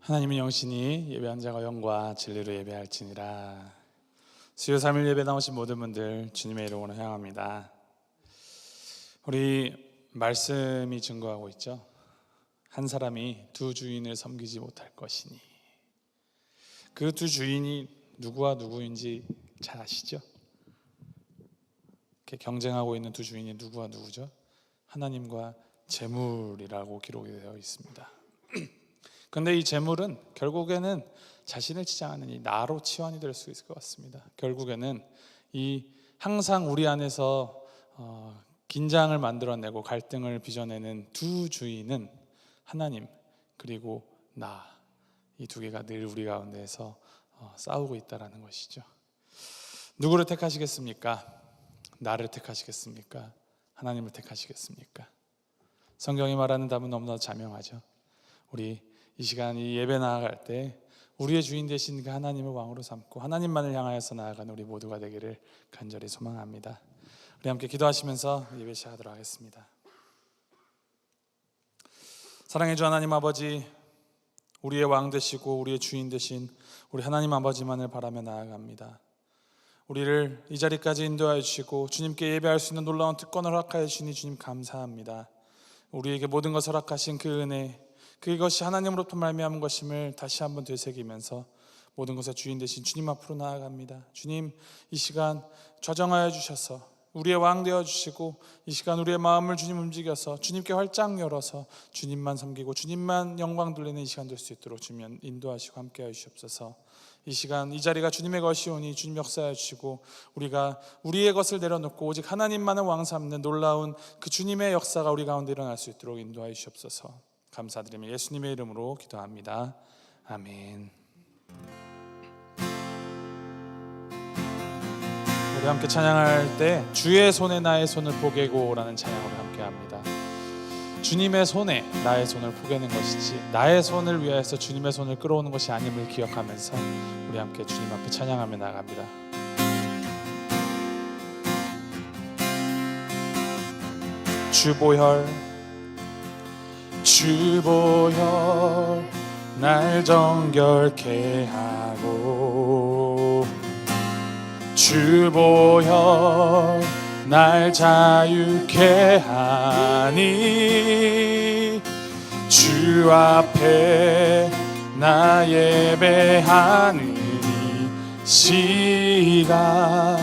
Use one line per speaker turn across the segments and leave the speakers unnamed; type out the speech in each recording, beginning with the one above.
하나님은 영신이 예배한 자가 영과 진리로 예배할지니라. 수요 3일 예배 나오신 모든 분들 주님의 이름으로 향합니다. 우리 말씀이 증거하고 있죠. 한 사람이 두 주인을 섬기지 못할 것이니. 그 두 주인이 누구와 누구인지 잘 아시죠? 이렇게 경쟁하고 있는 두 주인이 누구와 누구죠? 하나님과 재물이라고 기록이 되어 있습니다. 그런데 이 재물은 결국에는 자신을 치장하는 이 나로 치환이 될 수 있을 것 같습니다. 결국에는 이 항상 우리 안에서 긴장을 만들어내고 갈등을 빚어내는 두 주인은 하나님 그리고 나, 이 두 개가 늘 우리 가운데에서 싸우고 있다는 것이죠. 누구를 택하시겠습니까? 나를 택하시겠습니까? 하나님을 택하시겠습니까? 성경이 말하는 답은 너무나 자명하죠. 우리 이 시간 이 예배 나아갈 때 우리의 주인 되신 그 하나님을 왕으로 삼고 하나님만을 향하여서 나아가는 우리 모두가 되기를 간절히 소망합니다. 우리 함께 기도하시면서 예배 시작하도록 하겠습니다. 사랑해 주 하나님 아버지, 우리의 왕 되시고 우리의 주인 되신 우리 하나님 아버지만을 바라며 나아갑니다. 우리를 이 자리까지 인도하여 주시고 주님께 예배할 수 있는 놀라운 특권을 허락하여 주시니 주님 감사합니다. 우리에게 모든 것을 허락하신 그 은혜, 그것이 하나님으로부터 말미암은 것임을 다시 한번 되새기면서 모든 것의 주인 되신 주님 앞으로 나아갑니다. 주님, 이 시간 좌정하여 주셔서 우리의 왕 되어 주시고 이 시간 우리의 마음을 주님 움직여서 주님께 활짝 열어서 주님만 섬기고 주님만 영광 돌리는 이 시간 될 수 있도록 주님 인도하시고 함께하여 주시옵소서. 이 시간 이 자리가 주님의 것이오니 주님 역사하여 주시고 우리가 우리의 것을 내려놓고 오직 하나님만을 왕 삼는 놀라운 그 주님의 역사가 우리 가운데 일어날 수 있도록 인도하여 주시옵소서. 감사드리며 예수님의 이름으로 기도합니다. 아멘. 우리 함께 찬양할 때 주의 손에 나의 손을 포개고라는 찬양으로 함께 합니다. 주님의 손에 나의 손을 포개는 것이지 나의 손을 위하여서 주님의 손을 끌어오는 것이 아님을 기억하면서 우리 함께 주님 앞에 찬양하며 나갑니다. 주보혈 날 정결케 하고 주보혈 날 자유케 하니 주 앞에 나 예배하는 이 시간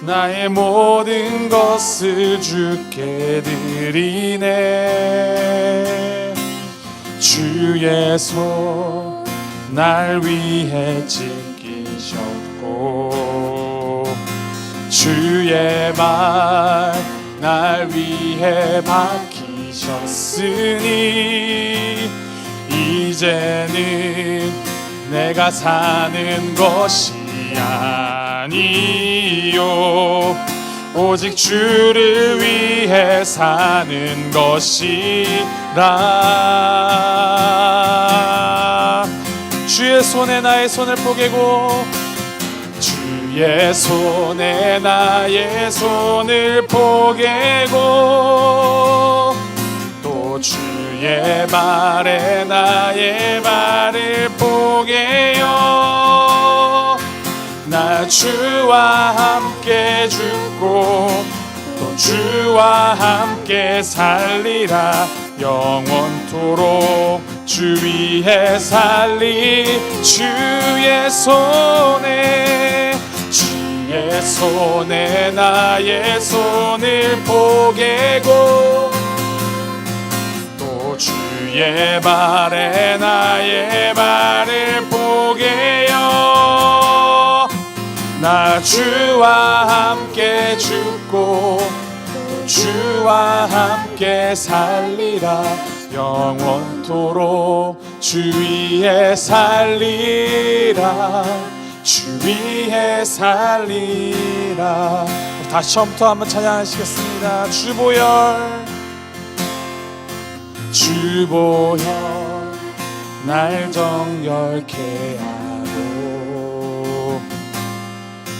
나의 모든 것을 주께 드리네. 주의 손 날 위해 찢기셨고 주의 발 날 위해 박히셨으니 이제는 내가 사는 것이 아니요 오직 주를 위해 사는 것이라. 주의 손에 나의 손을 포개고 주의 손에 나의 손을 포개고 또 주의 발에 나의 발을 포개요. 나 주와 함께 죽고 또 주와 함께 살리라. 영원토록 주 위에 살리. 주의 손에 나의 손을 포개고 또 주의 발에 나의 발을 포개요. 나 주와 함께 죽고 또 주와 함께 살리라. 영원토록 주 위에 살리라. 주 위에 살리라. 다시 처음부터 한번 찬양하시겠습니다. 주보혈 날 정결케 하고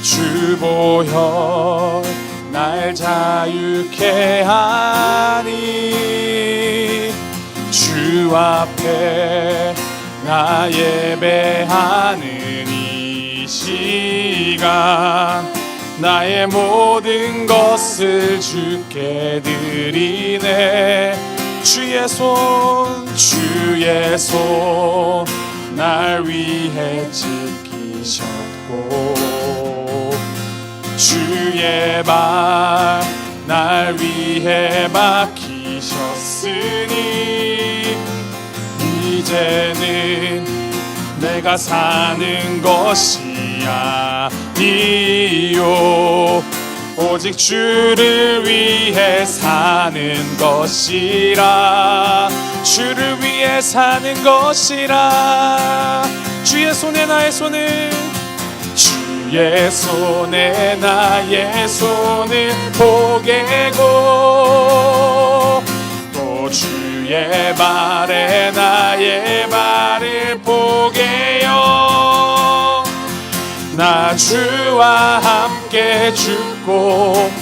주보혈 날 자유케 하니 주 앞에 나 예배하는 이 시간 나의 모든 것을 주께 드리네. 주의 손 날 위해 지키셨고 주의 발 날 위해 맡기셨으니 이제는 내가 사는 것이 아니요 오직 주를 위해 사는 것이라. 주를 위해 사는 것이라. 주의 손에 나의 손을 주의 손에 나의 손을 포개고 또 주의 발에 나의 발을 포개요. 나 주와 함께 죽고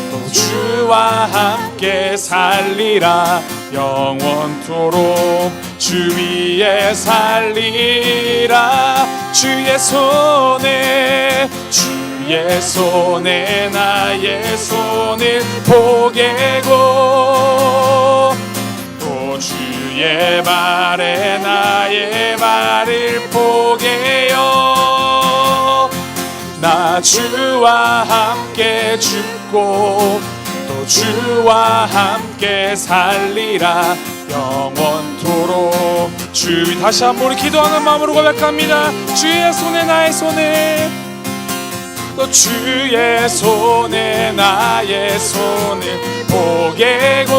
또 주와 함께 살리라. 영원토록 주 위에 살리라. 주의 손에 나의 손을 포개고 또 주의 발에 나의 발을 포개요. 나 주와 함께 죽고 또 주와 함께 살리라. 영원토록 주. 다시 한번 우리 기도하는 마음으로 고백합니다. 주의 손에 나의 손을 또 주의 손에 나의 손을 포개고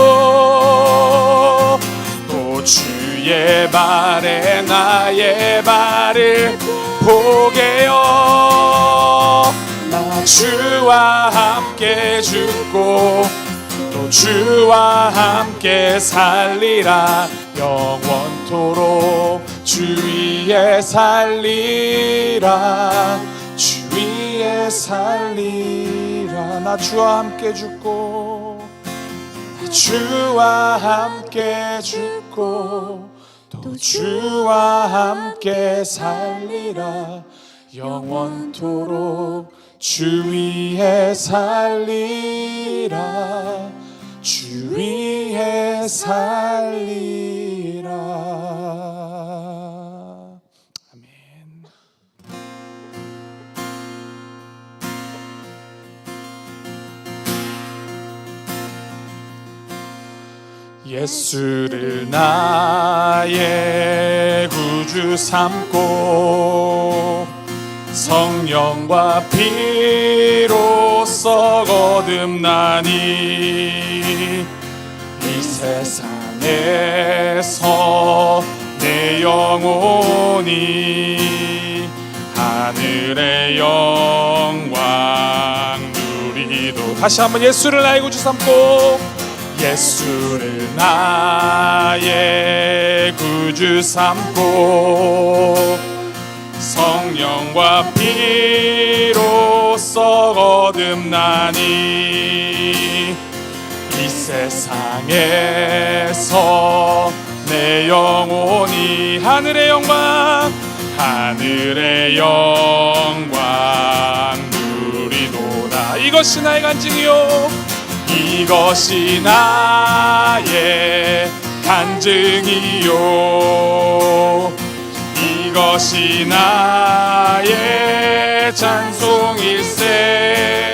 또 주의 발에 나의 발을 포개요. 나 주와 함께 죽고 또 주와 함께 살리라. 영원토록 주 위에 살리라. 주 위에 살리라. 나 주와 함께 죽고 주와 함께 죽고 또 주와 함께 살리라. 영원토록 주 위에 살리라. 주 위에 살리라. 아멘. 예수를 나의 구주 삼고 성령과 피로써 거듭나니 이 세상에서 내 영혼이 하늘의 영광 누리도. 다시 한번 예수를 나의 구주 삼고 예수를 나의 구주 삼고 성령과 피로써 거듭나니 이 세상에서 내 영혼이 하늘의 영광 누리도다. 이것이 나의 간증이요 이것이 나의 간증이요 이것이 나의 찬송일세.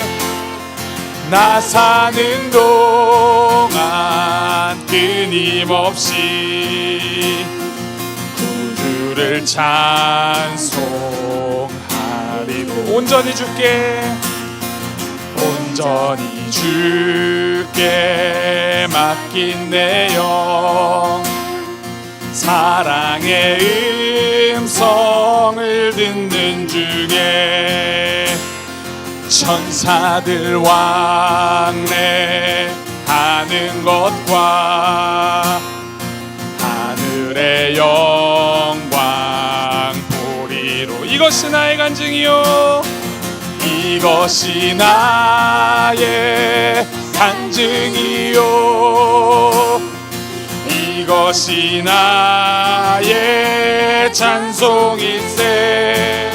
나 사는 동안 끊임없이 구주를 찬송하리로. 온전히 주께 맡긴 내 영 사랑의 음성을 듣는 중에 천사들 왕래하는 것과 하늘의 영광 보리로. 이것이 나의 간증이요 이것이 나의 간증이요 이것이 나의 찬송일세.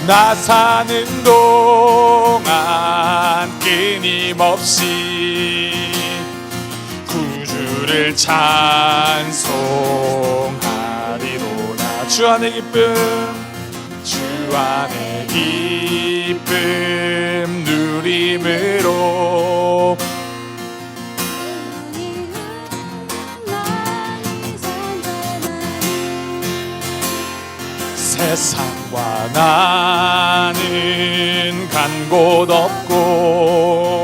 나 사는 동안 끊임없이 구주를 찬송하리로다. 주 안의 기쁨, 주 안의 기쁨 누림으로 세상과 나는 간 곳 없고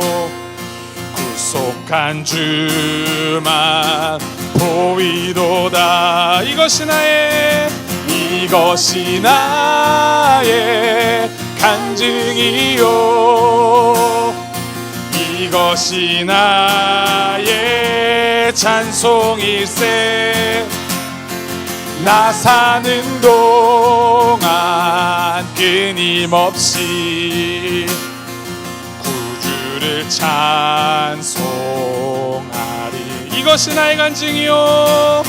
구속한 주만 보이도다. 이것이 나의 간증이요, 이것이 나의 찬송일세. 나 사는 동안 끊임없이 구주를 찬송하리. 이것이 나의 간증이요,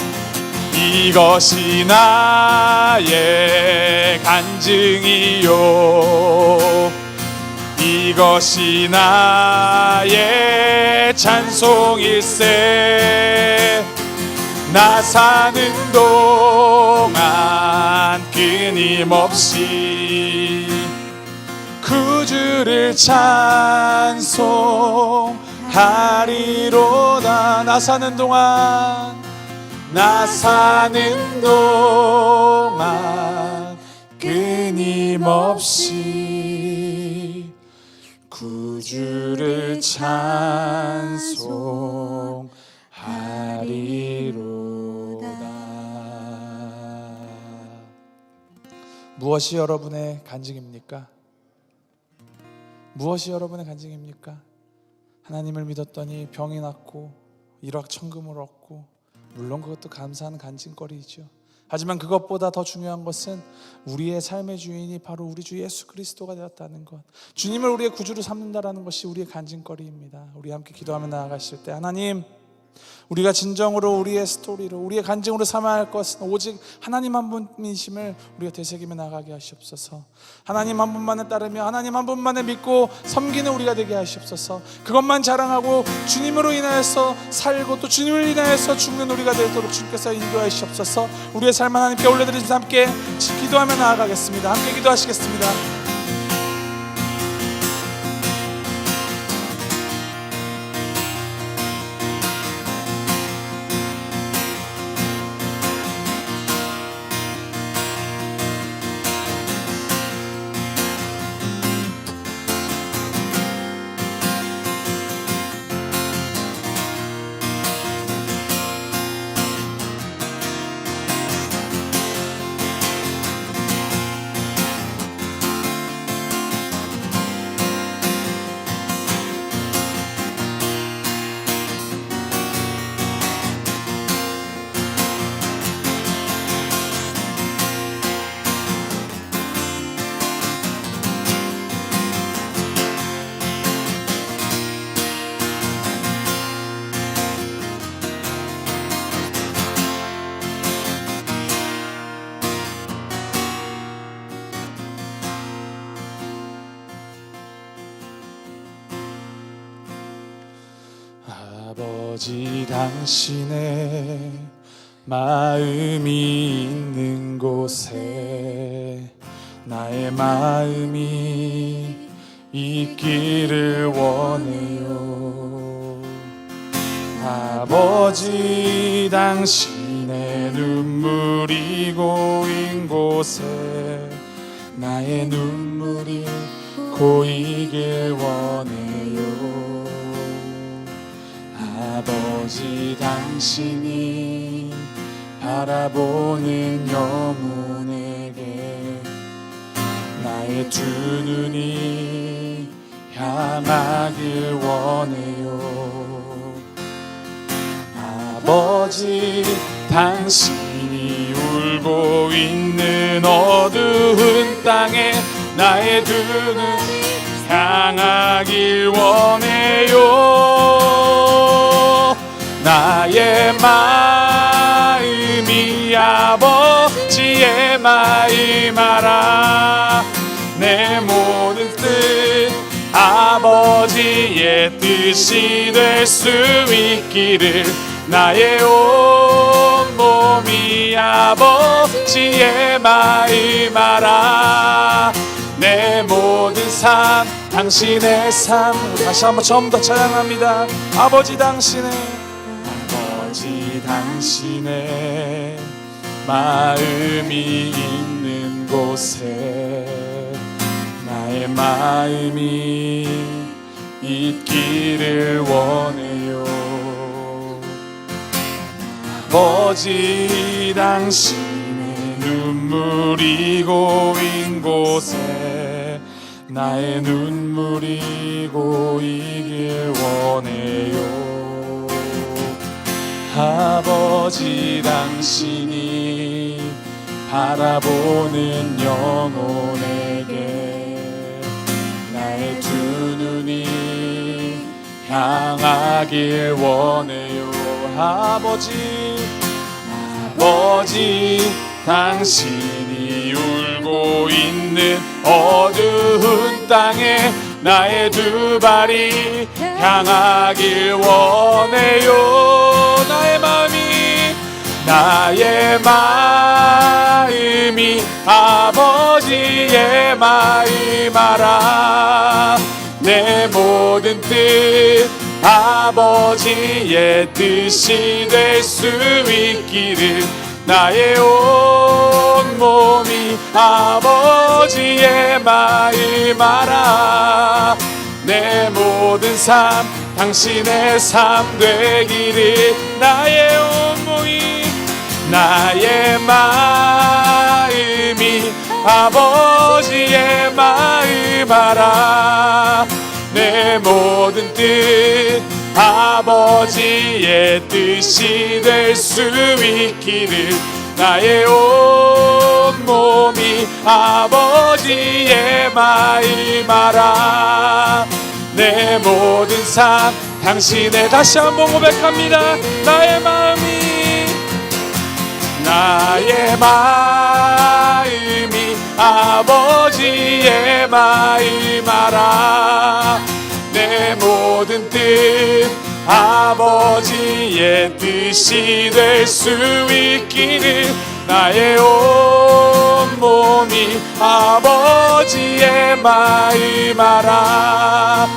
이것이 나의 간증이요, 이것이 나의 찬송일세. 나 사는 동안 끊임없이 구주를 찬송하리로다. 나 사는 동안 끊임없이 구주를 찬송하리로다. 무엇이 여러분의 간증입니까? 무엇이 여러분의 간증입니까? 하나님을 믿었더니 병이 낫고 일확천금을 얻고, 물론 그것도 감사한 간증거리이죠. 하지만 그것보다 더 중요한 것은 우리의 삶의 주인이 바로 우리 주 예수 그리스도가 되었다는 것, 주님을 우리의 구주로 삼는다라는 것이 우리의 간증거리입니다. 우리 함께 기도하며 나아가실 때, 하나님, 우리가 진정으로 우리의 스토리로, 우리의 간증으로 삼아야 할 것은 오직 하나님 한 분이심을 우리가 되새기며 나가게 하시옵소서. 하나님 한 분만을 따르며 하나님 한 분만을 믿고 섬기는 우리가 되게 하시옵소서. 그것만 자랑하고 주님으로 인하여서 살고 또 주님을 인하여서 죽는 우리가 되도록 주님께서 인도하시옵소서. 우리의 삶 하나님께 올려드리면서 함께 기도하며 나아가겠습니다. 함께 기도하시겠습니다. 아버지, 당신의 마음이 있는 곳에 나의 마음이 있기를 원해요. 아버지, 당신의 눈물이 고인 곳에 나의 눈물이 고이길 원해요. 아버지, 당신이 바라보는 영혼에게 나의 두 눈이 향하길 원해요. 아버지, 당신이 울고 있는 어두운 땅에 나의 두 눈이 향하길 원해요. 나의 마음이 아버지의 마음 알아. 내 모든 뜻 아버지의 뜻이 될 수 있기를. 나의 온 몸이 아버지의 마음 알아. 내 모든 삶 당신의 삶. 다시 한번 처음부터 찬양합니다. 아버지 당신의 마음이 있는 곳에 나의 마음이 있기를 원해요. 아버지 당신의 눈물이 고인 곳에 나의 눈물이 고이길 원해요. 아버지 당신이 바라보는 영혼에게 나의 두 눈이 향하길 원해요. 아버지 당신이 울고 있는 어두운 땅에 나의 두 발이 향하길 원해요. 나의 마음이 아버지의 마음 알아. 내 모든 뜻 아버지의 뜻이 될 수 있기를. 나의 온 몸이 아버지의 마음 알아. 내 모든 삶 당신의 삶 되기를. 나의 마음이 아버지의 마음 알아. 내 모든 뜻 아버지의 뜻이 될 수 있기를. 나의 온 몸이 아버지의 마음 알아. 내 모든 삶 당신의. 다시 한번 고백합니다. 나의 마음이 아버지의 마음 알아. 내 모든 뜻 아버지의 뜻이 될 수 있기를. 나의 온 몸이 아버지의 마음 알아.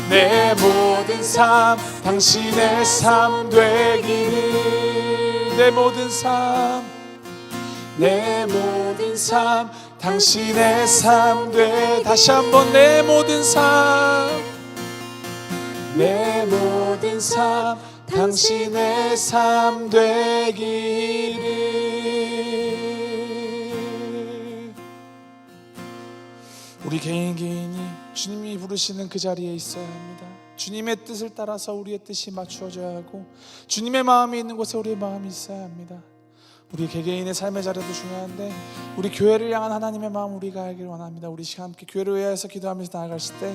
내 모든 삶 당신의 삶 되기를. 내 모든 삶 당신의 삶 돼. 다시 한번 내 모든 삶 당신의 삶 되기를. 우리 개인이 주님이 부르시는 그 자리에 있어야 합니다. 주님의 뜻을 따라서 우리의 뜻이 맞추어져야 하고, 주님의 마음이 있는 곳에 우리의 마음이 있어야 합니다. 우리 개개인의 삶의 자리도 중요한데 우리 교회를 향한 하나님의 마음 우리가 알기를 원합니다. 우리 시간 함께 교회를 위해서 기도하면서 나아가실 때,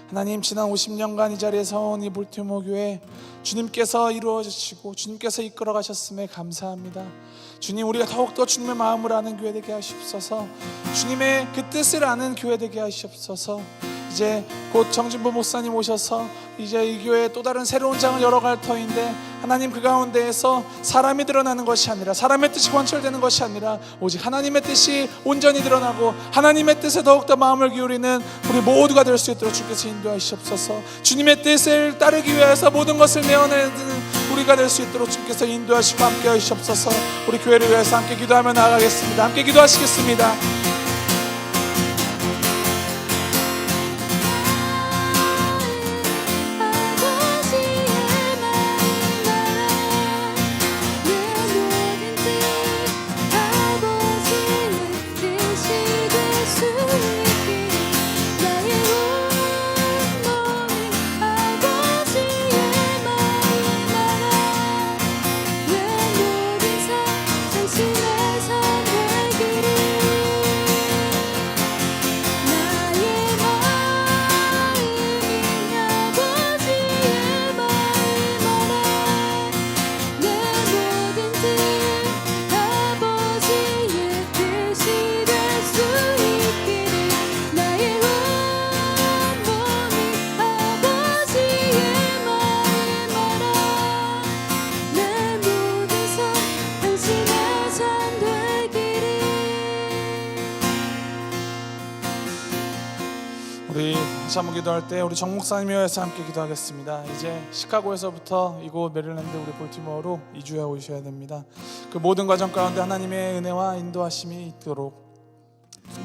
하나님 지난 50년간 이 자리에 서온 이 볼티모어 교회 주님께서 이루어 주시고 주님께서 이끌어 가셨음에 감사합니다. 주님, 우리가 더욱더 주님의 마음을 아는 교회 되게 하시옵소서. 주님의 그 뜻을 아는 교회 되게 하시옵소서. 이제 곧 정진보 목사님 오셔서 이제 이 교회에 또 다른 새로운 장을 열어갈 터인데, 하나님 그 가운데에서 사람이 드러나는 것이 아니라, 사람의 뜻이 관철되는 것이 아니라 오직 하나님의 뜻이 온전히 드러나고 하나님의 뜻에 더욱더 마음을 기울이는 우리 모두가 될 수 있도록 주께서 인도하시옵소서. 주님의 뜻을 따르기 위해서 모든 것을 내어내는 우리가 될 수 있도록 주께서 인도하시고 함께 하시옵소서. 우리 교회를 위해서 함께 기도하며 나아가겠습니다. 함께 기도하시겠습니다. 우리 다시 한번 기도할 때 우리 정 목사님이 위해서 함께 기도하겠습니다. 이제 시카고에서부터 이곳 메릴랜드 우리 볼티모어로 이주해 오셔야 됩니다. 그 모든 과정 가운데 하나님의 은혜와 인도하심이 있도록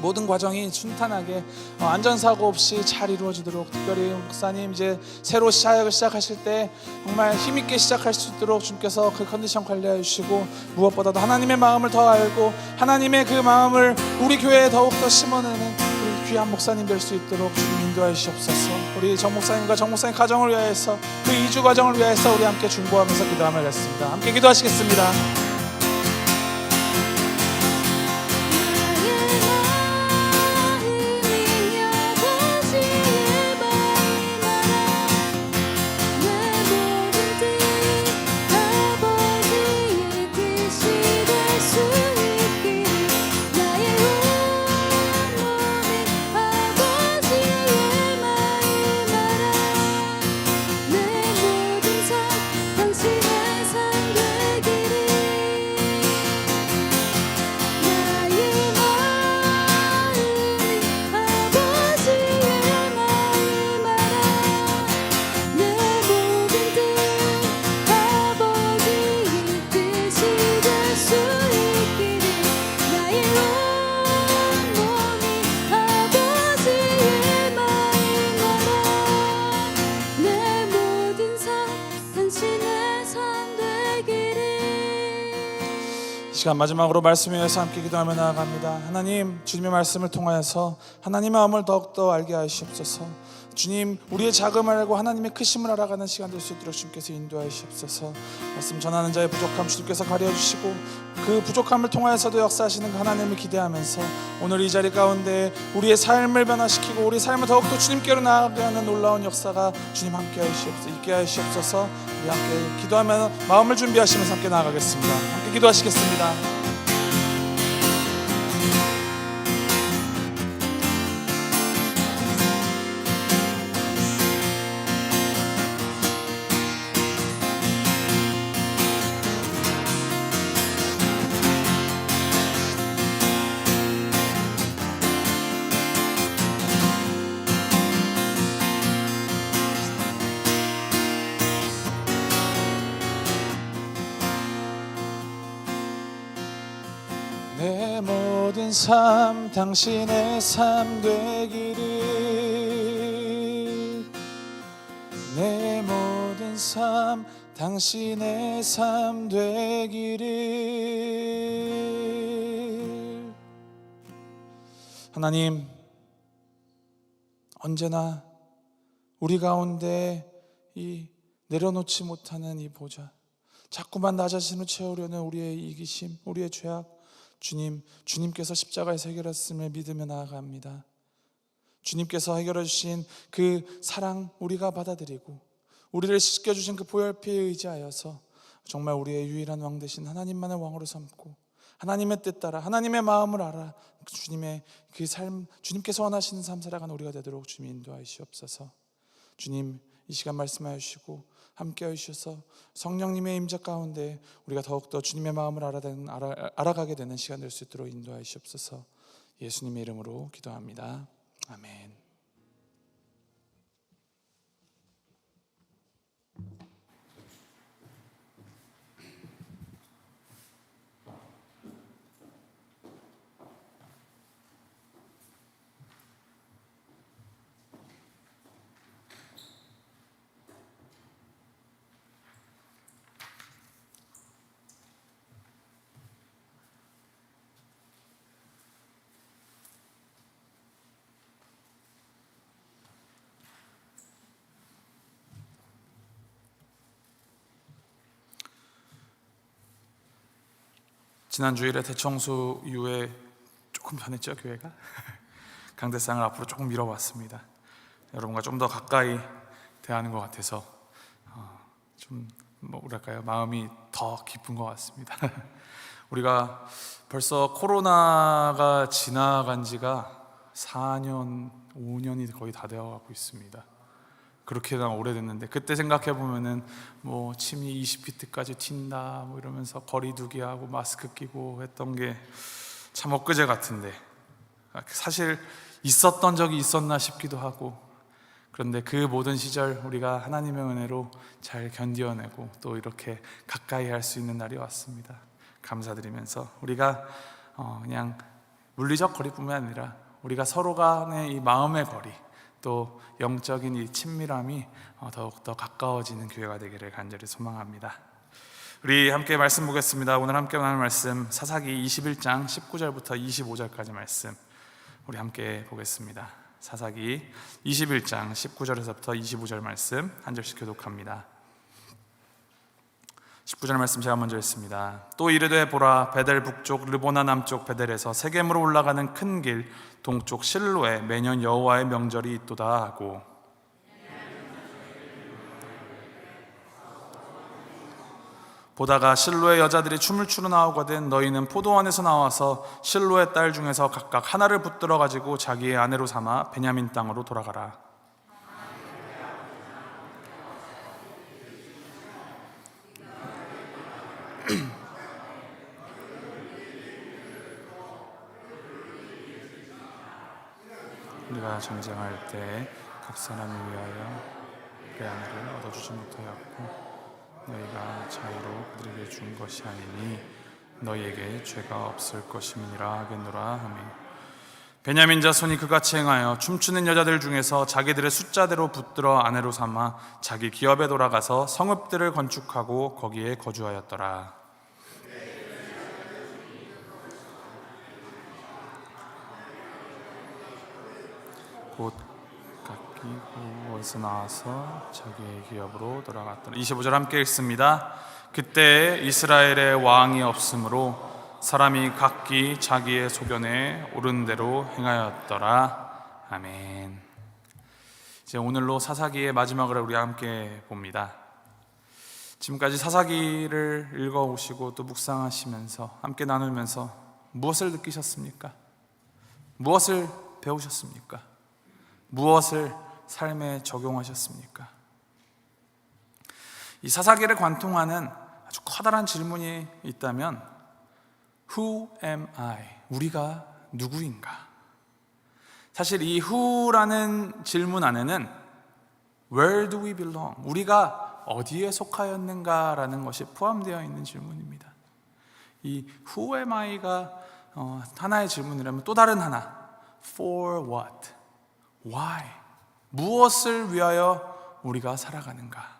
모든 과정이 순탄하게 안전사고 없이 잘 이루어지도록, 특별히 목사님 이제 새로 사역을 시작하실 때 정말 힘있게 시작할 수 있도록 주님께서 그 컨디션 관리해 주시고, 무엇보다도 하나님의 마음을 더 알고 하나님의 그 마음을 우리 교회에 더욱더 심어내는 우리 귀한 목사님 될 수 있도록 주님 인도해 주시옵소서. 우리 정 목사님과 정 목사님 가정을 위하여서, 그 이주 과정을 위하여서 우리 함께 중보하면서 기도하겠습니다. 함께 기도하시겠습니다. 시간 마지막으로 말씀 위해서 함께 기도하며 나아갑니다. 하나님, 주님의 말씀을 통하여서 하나님의 마음을 더욱더 알게 하시옵소서. 주님, 우리의 작음을 알고 하나님의 크심을 알아가는 시간 될 수 있도록 주님께서 인도하여 주시옵소서. 말씀 전하는 자의 부족함 주님께서 가려주시고, 그 부족함을 통하여서도 역사하시는 그 하나님을 기대하면서 오늘 이 자리 가운데 우리의 삶을 변화시키고 우리 삶을 더욱더 주님께로 나아가게 하는 놀라운 역사가 주님 함께 하시옵소서, 있게 하시옵소서. 우리 함께 기도하며 마음을 준비하시면서 함께 나아가겠습니다. 함께 기도하시겠습니다. 내 모든 삶 당신의 삶 되기를, 내 모든 삶 당신의 삶 되기를. 하나님, 언제나 우리 가운데 이 내려놓지 못하는 이 보좌, 자꾸만 나 자신을 채우려는 우리의 이기심, 우리의 죄악, 주님께서 십자가에서 해결했음을 믿으며 나아갑니다. 주님께서 해결해 주신 그 사랑 우리가 받아들이고 우리를 씻겨주신 그 보혈피에 의지하여서 정말 우리의 유일한 왕 되신 하나님만을 왕으로 삼고 하나님의 뜻 따라 하나님의 마음을 알아 주님의 그 삶, 주님께서 원하시는 삶 살아가는 우리가 되도록 주님 인도하시옵소서. 주님, 이 시간 말씀하여 주시고 함께하여 주셔서 성령님의 임재 가운데 우리가 더욱더 주님의 마음을 알아가게 되는 시간 될 수 있도록 인도하여 주옵소서. 예수님의 이름으로 기도합니다. 아멘. 지난 주일에 대청소 이후에 조금 변했죠, 교회가. 강대상을 앞으로 조금 밀어봤습니다. 여러분과 좀 더 가까이 대하는 것 같아서 좀 뭐랄까요, 마음이 더 깊은 것 같습니다. 우리가 벌써 코로나가 지나간 지가 4년, 5년이 거의 다 되어가고 있습니다. 그렇게나 오래됐는데, 그때 생각해보면은 뭐 침이 20피트까지 튄다 뭐 이러면서 거리두기 하고 마스크 끼고 했던 게 참 엊그제 같은데, 사실 있었던 적이 있었나 싶기도 하고, 그런데 그 모든 시절 우리가 하나님의 은혜로 잘 견뎌내고 또 이렇게 가까이 할 수 있는 날이 왔습니다. 감사드리면서 우리가 그냥 물리적 거리뿐만 아니라 우리가 서로 간의 이 마음의 거리, 또 영적인 이 친밀함이 더욱더 가까워지는 교회가 되기를 간절히 소망합니다. 우리 함께 말씀 보겠습니다. 오늘 함께 나눌 말씀 사사기 21장 19절부터 25절까지 말씀 우리 함께 보겠습니다. 사사기 21장 19절에서부터 25절 말씀 한 절씩 교독합니다. 19절 말씀 제가 먼저 읽습니다. 또 이르되 보라, 베델 북쪽 르보나 남쪽 베델에서 세겜으로 올라가는 큰 길 동쪽 실로에 매년 여호와의 명절이 있도다 하고, 보다가 실로의 여자들이 춤을 추러 나오거든 너희는 포도원에서 나와서 실로의 딸 중에서 각각 하나를 붙들어 가지고 자기의 아내로 삼아 베냐민 땅으로 돌아가라. 우리가 전쟁할 때 각 사람을 위하여 그 아내를 얻어주지 못하였고 너희가 자유로 그들에게 준 것이 아니니 너희에게 죄가 없을 것임이니라 하겠노라 하며, 베냐민 자손이 그같이 행하여 춤추는 여자들 중에서 자기들의 숫자대로 붙들어 아내로 삼아 자기 기업에 돌아가서 성읍들을 건축하고 거기에 거주하였더라. 곧 각기 후에서 나와서 자기의 기업으로 돌아갔더라. 25절 함께 읽습니다. 그때 이스라엘의 왕이 없으므로 사람이 각기 자기의 소견에 옳은 대로 행하였더라. 아멘. 이제 오늘로 사사기의 마지막을 우리 함께 봅니다. 지금까지 사사기를 읽어오시고 또 묵상하시면서 함께 나누면서 무엇을 느끼셨습니까? 무엇을 배우셨습니까? 무엇을 삶에 적용하셨습니까? 이 사사기를 관통하는 아주 커다란 질문이 있다면 Who am I? 우리가 누구인가? 사실 이 who라는 질문 안에는 Where do we belong? 우리가 어디에 속하였는가라는 것이 포함되어 있는 질문입니다. 이 Who am I가 하나의 질문이라면 또 다른 하나 For what? Why? 무엇을 위하여 우리가 살아가는가?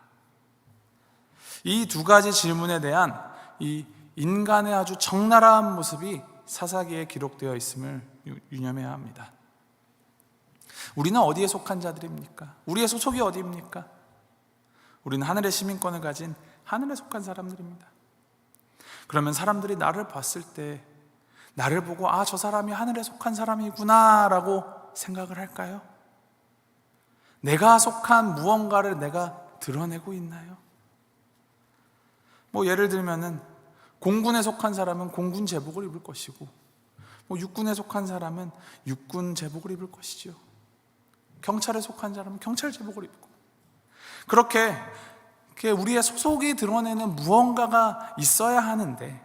이 두 가지 질문에 대한 이 인간의 아주 적나라한 모습이 사사기에 기록되어 있음을 유념해야 합니다. 우리는 어디에 속한 자들입니까? 우리의 소속이 어디입니까? 우리는 하늘의 시민권을 가진 하늘에 속한 사람들입니다. 그러면 사람들이 나를 봤을 때 나를 보고 저 사람이 하늘에 속한 사람이구나 라고 생각을 할까요? 내가 속한 무언가를 내가 드러내고 있나요? 예를 들면은 공군에 속한 사람은 공군 제복을 입을 것이고, 육군에 속한 사람은 육군 제복을 입을 것이지요. 경찰에 속한 사람은 경찰 제복을 입고, 그렇게 우리의 소속이 드러내는 무언가가 있어야 하는데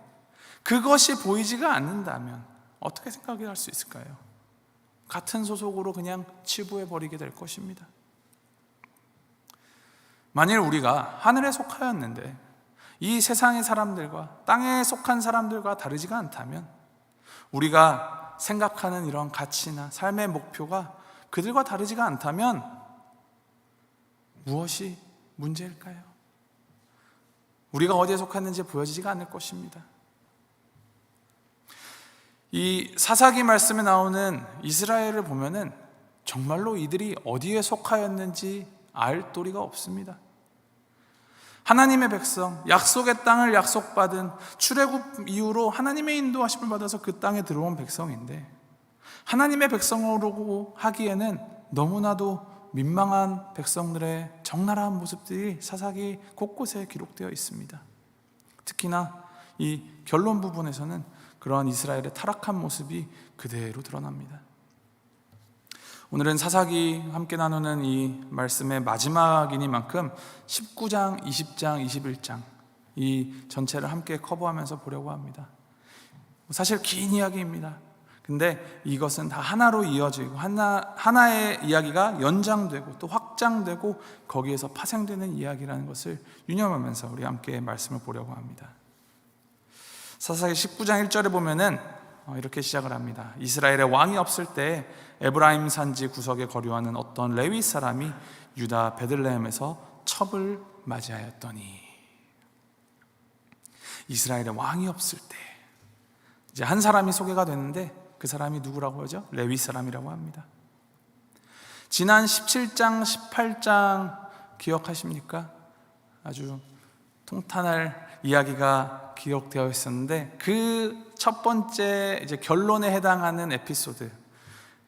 그것이 보이지가 않는다면 어떻게 생각할 수 있을까요? 같은 소속으로 그냥 치부해버리게 될 것입니다. 만일 우리가 하늘에 속하였는데 이 세상의 사람들과 땅에 속한 사람들과 다르지가 않다면, 우리가 생각하는 이런 가치나 삶의 목표가 그들과 다르지가 않다면 무엇이 문제일까요? 우리가 어디에 속하는지 보여지지가 않을 것입니다. 이 사사기 말씀에 나오는 이스라엘을 보면은 정말로 이들이 어디에 속하였는지 알 도리가 없습니다. 하나님의 백성, 약속의 땅을 약속받은 출애굽 이후로 하나님의 인도하심을 받아서 그 땅에 들어온 백성인데, 하나님의 백성으로 하기에는 너무나도 민망한 백성들의 적나라한 모습들이 사사기 곳곳에 기록되어 있습니다. 특히나 이 결론 부분에서는 그러한 이스라엘의 타락한 모습이 그대로 드러납니다. 오늘은 사사기 함께 나누는 이 말씀의 마지막이니만큼 19장, 20장, 21장 이 전체를 함께 커버하면서 보려고 합니다. 사실 긴 이야기입니다. 근데 이것은 다 하나로 이어지고 하나의 이야기가 연장되고 또 확장되고 거기에서 파생되는 이야기라는 것을 유념하면서 우리 함께 말씀을 보려고 합니다. 사사기 19장 1절에 보면은 이렇게 시작을 합니다. 이스라엘의 왕이 없을 때 에브라임 산지 구석에 거류하는 어떤 레위 사람이 유다 베들레헴에서 첩을 맞이하였더니, 이스라엘의 왕이 없을 때 이제 한 사람이 소개가 됐는데 그 사람이 누구라고 하죠? 레위 사람이라고 합니다. 지난 17장, 18장 기억하십니까? 아주 통탄할 이야기가 기록되어 있었는데 그 첫 번째 이제 결론에 해당하는 에피소드,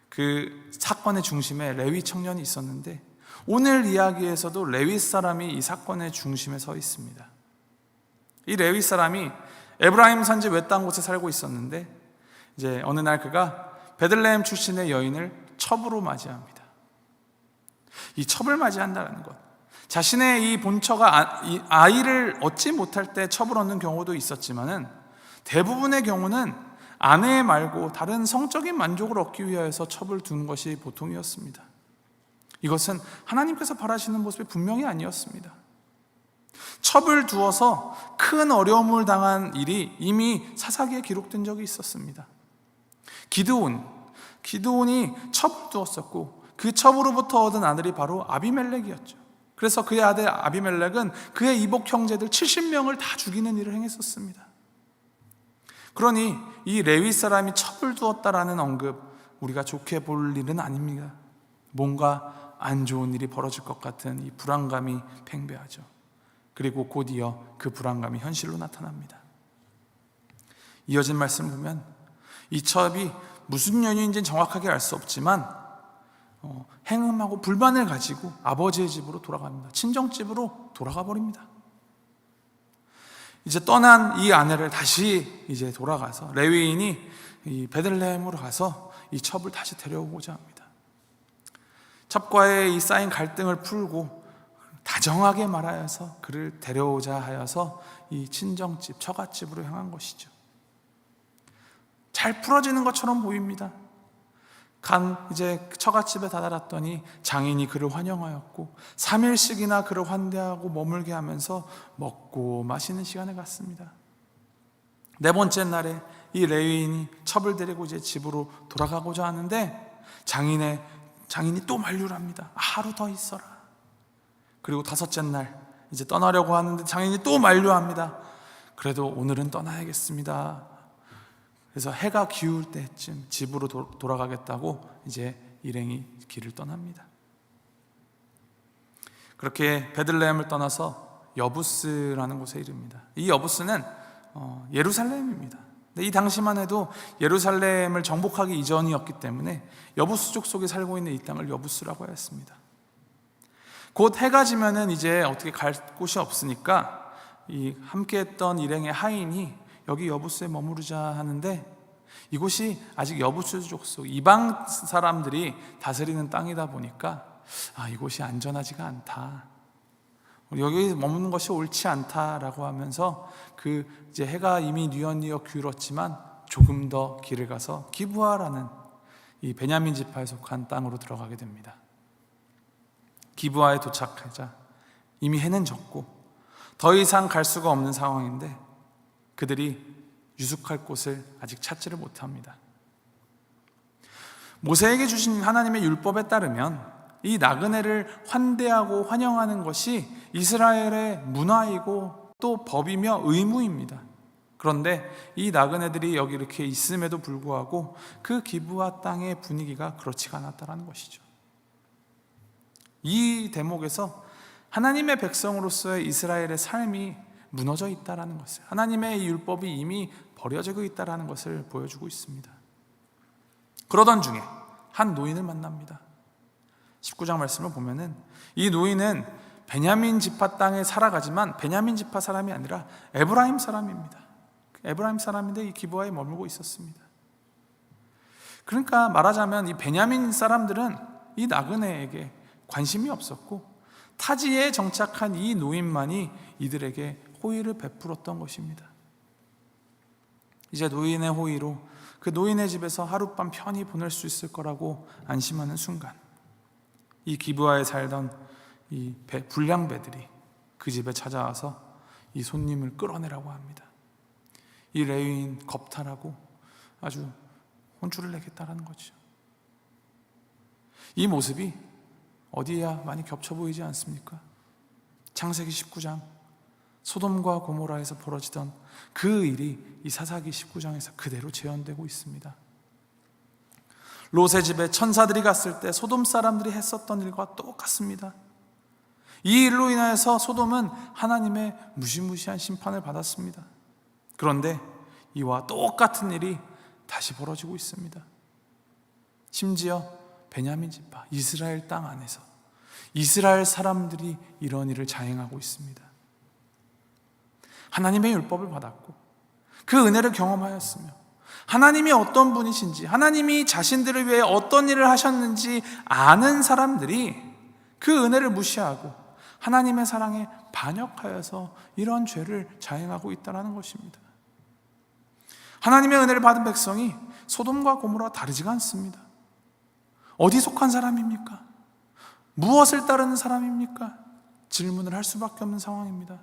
그 사건의 중심에 레위 청년이 있었는데 오늘 이야기에서도 레위 사람이 이 사건의 중심에 서 있습니다. 이 레위 사람이 에브라임 산지 외딴 곳에 살고 있었는데 이제 어느 날 그가 베들레헴 출신의 여인을 첩으로 맞이합니다. 이 첩을 맞이한다는 것, 자신의 이 본처가 아이를 얻지 못할 때 첩을 얻는 경우도 있었지만은 대부분의 경우는 아내 말고 다른 성적인 만족을 얻기 위하여서 첩을 둔 것이 보통이었습니다. 이것은 하나님께서 바라시는 모습이 분명히 아니었습니다. 첩을 두어서 큰 어려움을 당한 일이 이미 사사기에 기록된 적이 있었습니다. 기드온이 첩을 두었었고 그 첩으로부터 얻은 아들이 바로 아비멜렉이었죠. 그래서 그의 아들 아비멜렉은 그의 이복 형제들 70명을 다 죽이는 일을 행했었습니다. 그러니 이 레위 사람이 첩을 두었다라는 언급, 우리가 좋게 볼 일은 아닙니다. 뭔가 안 좋은 일이 벌어질 것 같은 이 불안감이 팽배하죠. 그리고 곧이어 그 불안감이 현실로 나타납니다. 이어진 말씀을 보면 이 첩이 무슨 연유인지는 정확하게 알 수 없지만 행음하고 불만을 가지고 아버지의 집으로 돌아갑니다. 친정집으로 돌아가 버립니다. 이제 떠난 이 아내를 다시 이제 돌아가서 레위인이 이 베들레헴으로 가서 이 첩을 다시 데려오고자 합니다. 첩과의 이 쌓인 갈등을 풀고 다정하게 말하여서 그를 데려오자 하여서 이 친정집, 처갓집으로 향한 것이죠. 잘 풀어지는 것처럼 보입니다. 이제 처갓집에 다다랐더니 장인이 그를 환영하였고 3일씩이나 그를 환대하고 머물게 하면서 먹고 마시는 시간을 갖습니다. 네 번째 날에 이 레위인이 첩을 데리고 이제 집으로 돌아가고자 하는데 장인이 또 만류를 합니다. 하루 더 있어라. 그리고 다섯째 날 이제 떠나려고 하는데 장인이 또 만류합니다. 그래도 오늘은 떠나야겠습니다. 그래서 해가 기울 때쯤 집으로 돌아가겠다고 이제 일행이 길을 떠납니다. 그렇게 베들레헴을 떠나서 여부스라는 곳에 이릅니다. 이 여부스는 예루살렘입니다. 근데 이 당시만 해도 예루살렘을 정복하기 이전이었기 때문에 여부스족 속에 살고 있는 이 땅을 여부스라고 하였습니다. 곧 해가 지면은 이제 어떻게 갈 곳이 없으니까 이 함께했던 일행의 하인이 여기 여부스에 머무르자 하는데 이곳이 아직 여부스족 속 이방 사람들이 다스리는 땅이다 보니까 이곳이 안전하지가 않다, 여기 머무는 것이 옳지 않다라고 하면서 그 이제 해가 이미 뉘엿뉘엿 기울었지만 조금 더 길을 가서 기브아라는 이 베냐민 지파에 속한 땅으로 들어가게 됩니다. 기브아에 도착하자 이미 해는 졌고 더 이상 갈 수가 없는 상황인데 그들이 유숙할 곳을 아직 찾지를 못합니다. 모세에게 주신 하나님의 율법에 따르면 이 나그네를 환대하고 환영하는 것이 이스라엘의 문화이고 또 법이며 의무입니다. 그런데 이 나그네들이 여기 이렇게 있음에도 불구하고 그 기브아 땅의 분위기가 그렇지가 않았다는 것이죠. 이 대목에서 하나님의 백성으로서의 이스라엘의 삶이 무너져 있다는 것을, 하나님의 율법이 이미 버려지고 있다는 것을 보여주고 있습니다. 그러던 중에 한 노인을 만납니다. 19장 말씀을 보면은 이 노인은 베냐민 지파 땅에 살아가지만 베냐민 지파 사람이 아니라 에브라임 사람입니다. 에브라임 사람인데 이 기브아에 머물고 있었습니다. 그러니까 말하자면 이 베냐민 사람들은 이 나그네에게 관심이 없었고 타지에 정착한 이 노인만이 이들에게 호의를 베풀었던 것입니다. 이제 노인의 호의로 그 노인의 집에서 하룻밤 편히 보낼 수 있을 거라고 안심하는 순간, 이 기브아에 살던 이 불량배들이 그 집에 찾아와서 이 손님을 끌어내라고 합니다. 이 레위인 겁탈하고 아주 혼쭐을 내겠다라는 거죠. 이 모습이 어디에야 많이 겹쳐 보이지 않습니까? 창세기 19장 소돔과 고모라에서 벌어지던 그 일이 이 사사기 19장에서 그대로 재현되고 있습니다. 롯의 집에 천사들이 갔을 때 소돔 사람들이 했었던 일과 똑같습니다. 이 일로 인하여서 소돔은 하나님의 무시무시한 심판을 받았습니다. 그런데 이와 똑같은 일이 다시 벌어지고 있습니다. 심지어 베냐민 지파, 이스라엘 땅 안에서 이스라엘 사람들이 이런 일을 자행하고 있습니다. 하나님의 율법을 받았고 그 은혜를 경험하였으며 하나님이 어떤 분이신지, 하나님이 자신들을 위해 어떤 일을 하셨는지 아는 사람들이 그 은혜를 무시하고 하나님의 사랑에 반역하여서 이런 죄를 자행하고 있다는 것입니다. 하나님의 은혜를 받은 백성이 소돔과 고모라와 다르지가 않습니다. 어디 속한 사람입니까? 무엇을 따르는 사람입니까? 질문을 할 수밖에 없는 상황입니다.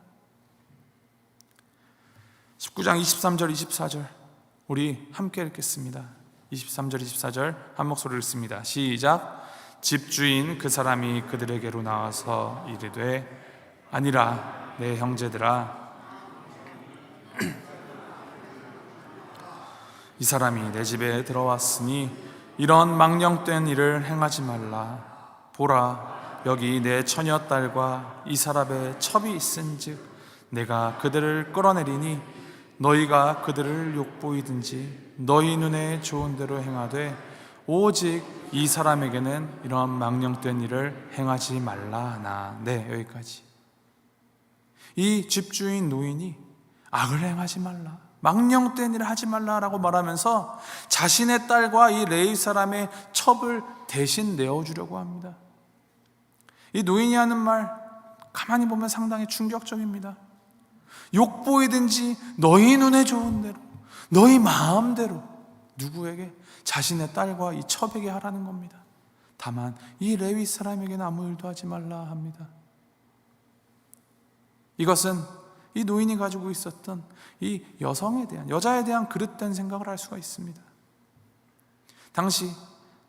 19장 23절 24절 우리 함께 읽겠습니다. 23절 24절 한 목소리를 읽습니다. 시작. 집주인 그 사람이 그들에게로 나와서 이르되 아니라 내 형제들아 이 사람이 내 집에 들어왔으니 이런 망령된 일을 행하지 말라. 보라, 여기 내 처녀딸과 이 사람의 첩이 있은즉 내가 그들을 끌어내리니 너희가 그들을 욕보이든지 너희 눈에 좋은 대로 행하되 오직 이 사람에게는 이런 망령된 일을 행하지 말라 하나. 네, 여기까지. 이 집주인 노인이 악을 행하지 말라, 망령된 일을 하지 말라라고 말하면서 자신의 딸과 이 레위 사람의 첩을 대신 내어주려고 합니다. 이 노인이 하는 말 가만히 보면 상당히 충격적입니다. 욕보이든지 너희 눈에 좋은 대로, 너희 마음대로 누구에게? 자신의 딸과 이 첩에게 하라는 겁니다. 다만 이 레위 사람에게는 아무 일도 하지 말라 합니다. 이것은 이 노인이 가지고 있었던 이 여성에 대한, 여자에 대한 그릇된 생각을 할 수가 있습니다. 당시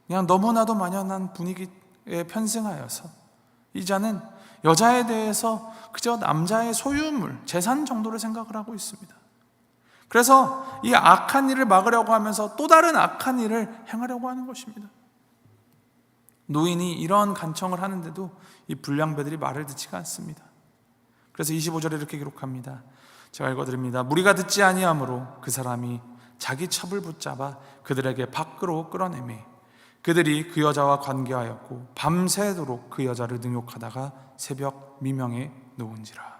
그냥 너무나도 만연한 분위기에 편승하여서 이 자는 여자에 대해서 그저 남자의 소유물, 재산 정도로 생각을 하고 있습니다. 그래서 이 악한 일을 막으려고 하면서 또 다른 악한 일을 행하려고 하는 것입니다. 노인이 이런 간청을 하는데도 이 불량배들이 말을 듣지가 않습니다. 그래서 25절에 이렇게 기록합니다. 제가 읽어드립니다. 무리가 듣지 아니하므로 그 사람이 자기 첩을 붙잡아 그들에게 밖으로 끌어내매 그들이 그 여자와 관계하였고 밤새도록 그 여자를 능욕하다가 새벽 미명에 놓은지라.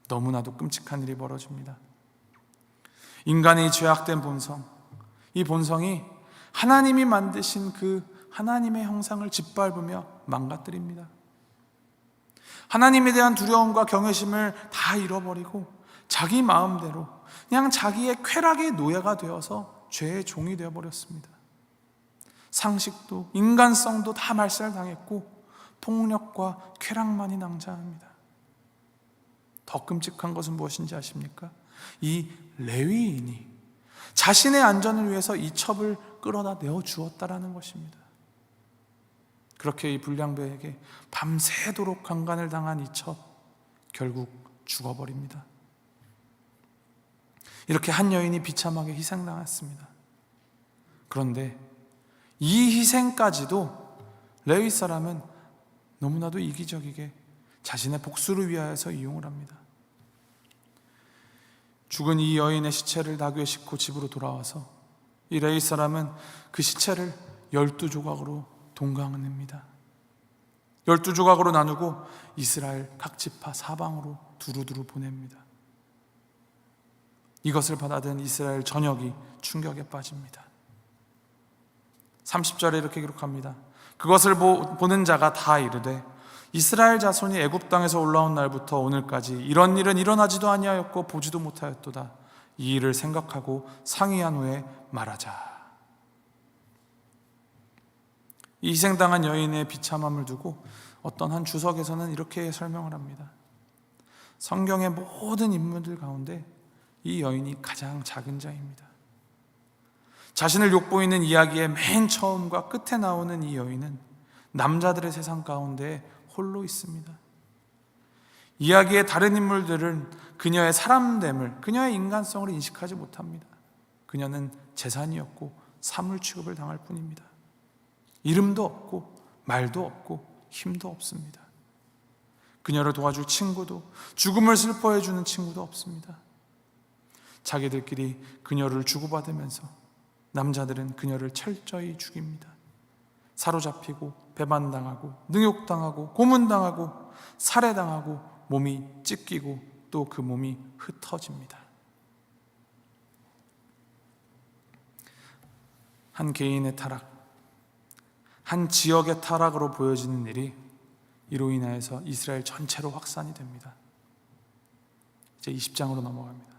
너무나도 끔찍한 일이 벌어집니다. 인간의 죄악된 본성, 이 본성이 하나님이 만드신 그 하나님의 형상을 짓밟으며 망가뜨립니다. 하나님에 대한 두려움과 경외심을 다 잃어버리고 자기 마음대로 그냥 자기의 쾌락의 노예가 되어서 죄의 종이 되어버렸습니다. 상식도 인간성도 다 말살당했고 폭력과 쾌락만이 낭자합니다. 더 끔찍한 것은 무엇인지 아십니까? 이 레위인이 자신의 안전을 위해서 이 첩을 끌어다 내어주었다라는 것입니다. 그렇게 이 불량배에게 밤새도록 강간을 당한 이 첩, 결국 죽어버립니다. 이렇게 한 여인이 비참하게 희생당했습니다. 그런데 이 희생까지도 레위 사람은 너무나도 이기적이게 자신의 복수를 위하여서 이용을 합니다. 죽은 이 여인의 시체를 나귀에 싣고 집으로 돌아와서 이 레위 사람은 그 시체를 12조각으로 동강합니다. 12조각으로 나누고 이스라엘 각 지파 사방으로 두루두루 보냅니다. 이것을 받아든 이스라엘 전역이 충격에 빠집니다. 30절에 이렇게 기록합니다. 그것을 보는 자가 다 이르되 이스라엘 자손이 애굽 땅에서 올라온 날부터 오늘까지 이런 일은 일어나지도 아니하였고 보지도 못하였도다. 이 일을 생각하고 상의한 후에 말하자. 이 희생당한 여인의 비참함을 두고 어떤 한 주석에서는 이렇게 설명을 합니다. 성경의 모든 인물들 가운데 이 여인이 가장 작은 자입니다. 자신을 욕보이는 이야기의 맨 처음과 끝에 나오는 이 여인은 남자들의 세상 가운데 홀로 있습니다. 이야기의 다른 인물들은 그녀의 사람됨을, 그녀의 인간성을 인식하지 못합니다. 그녀는 재산이었고 사물 취급을 당할 뿐입니다. 이름도 없고 말도 없고 힘도 없습니다. 그녀를 도와줄 친구도, 죽음을 슬퍼해 주는 친구도 없습니다. 자기들끼리 그녀를 주고받으면서 남자들은 그녀를 철저히 죽입니다. 사로잡히고 배반당하고 능욕당하고 고문당하고 살해당하고 몸이 찢기고 또 그 몸이 흩어집니다. 한 개인의 타락, 한 지역의 타락으로 보여지는 일이 이로 인하여서 이스라엘 전체로 확산이 됩니다. 이제 20장으로 넘어갑니다.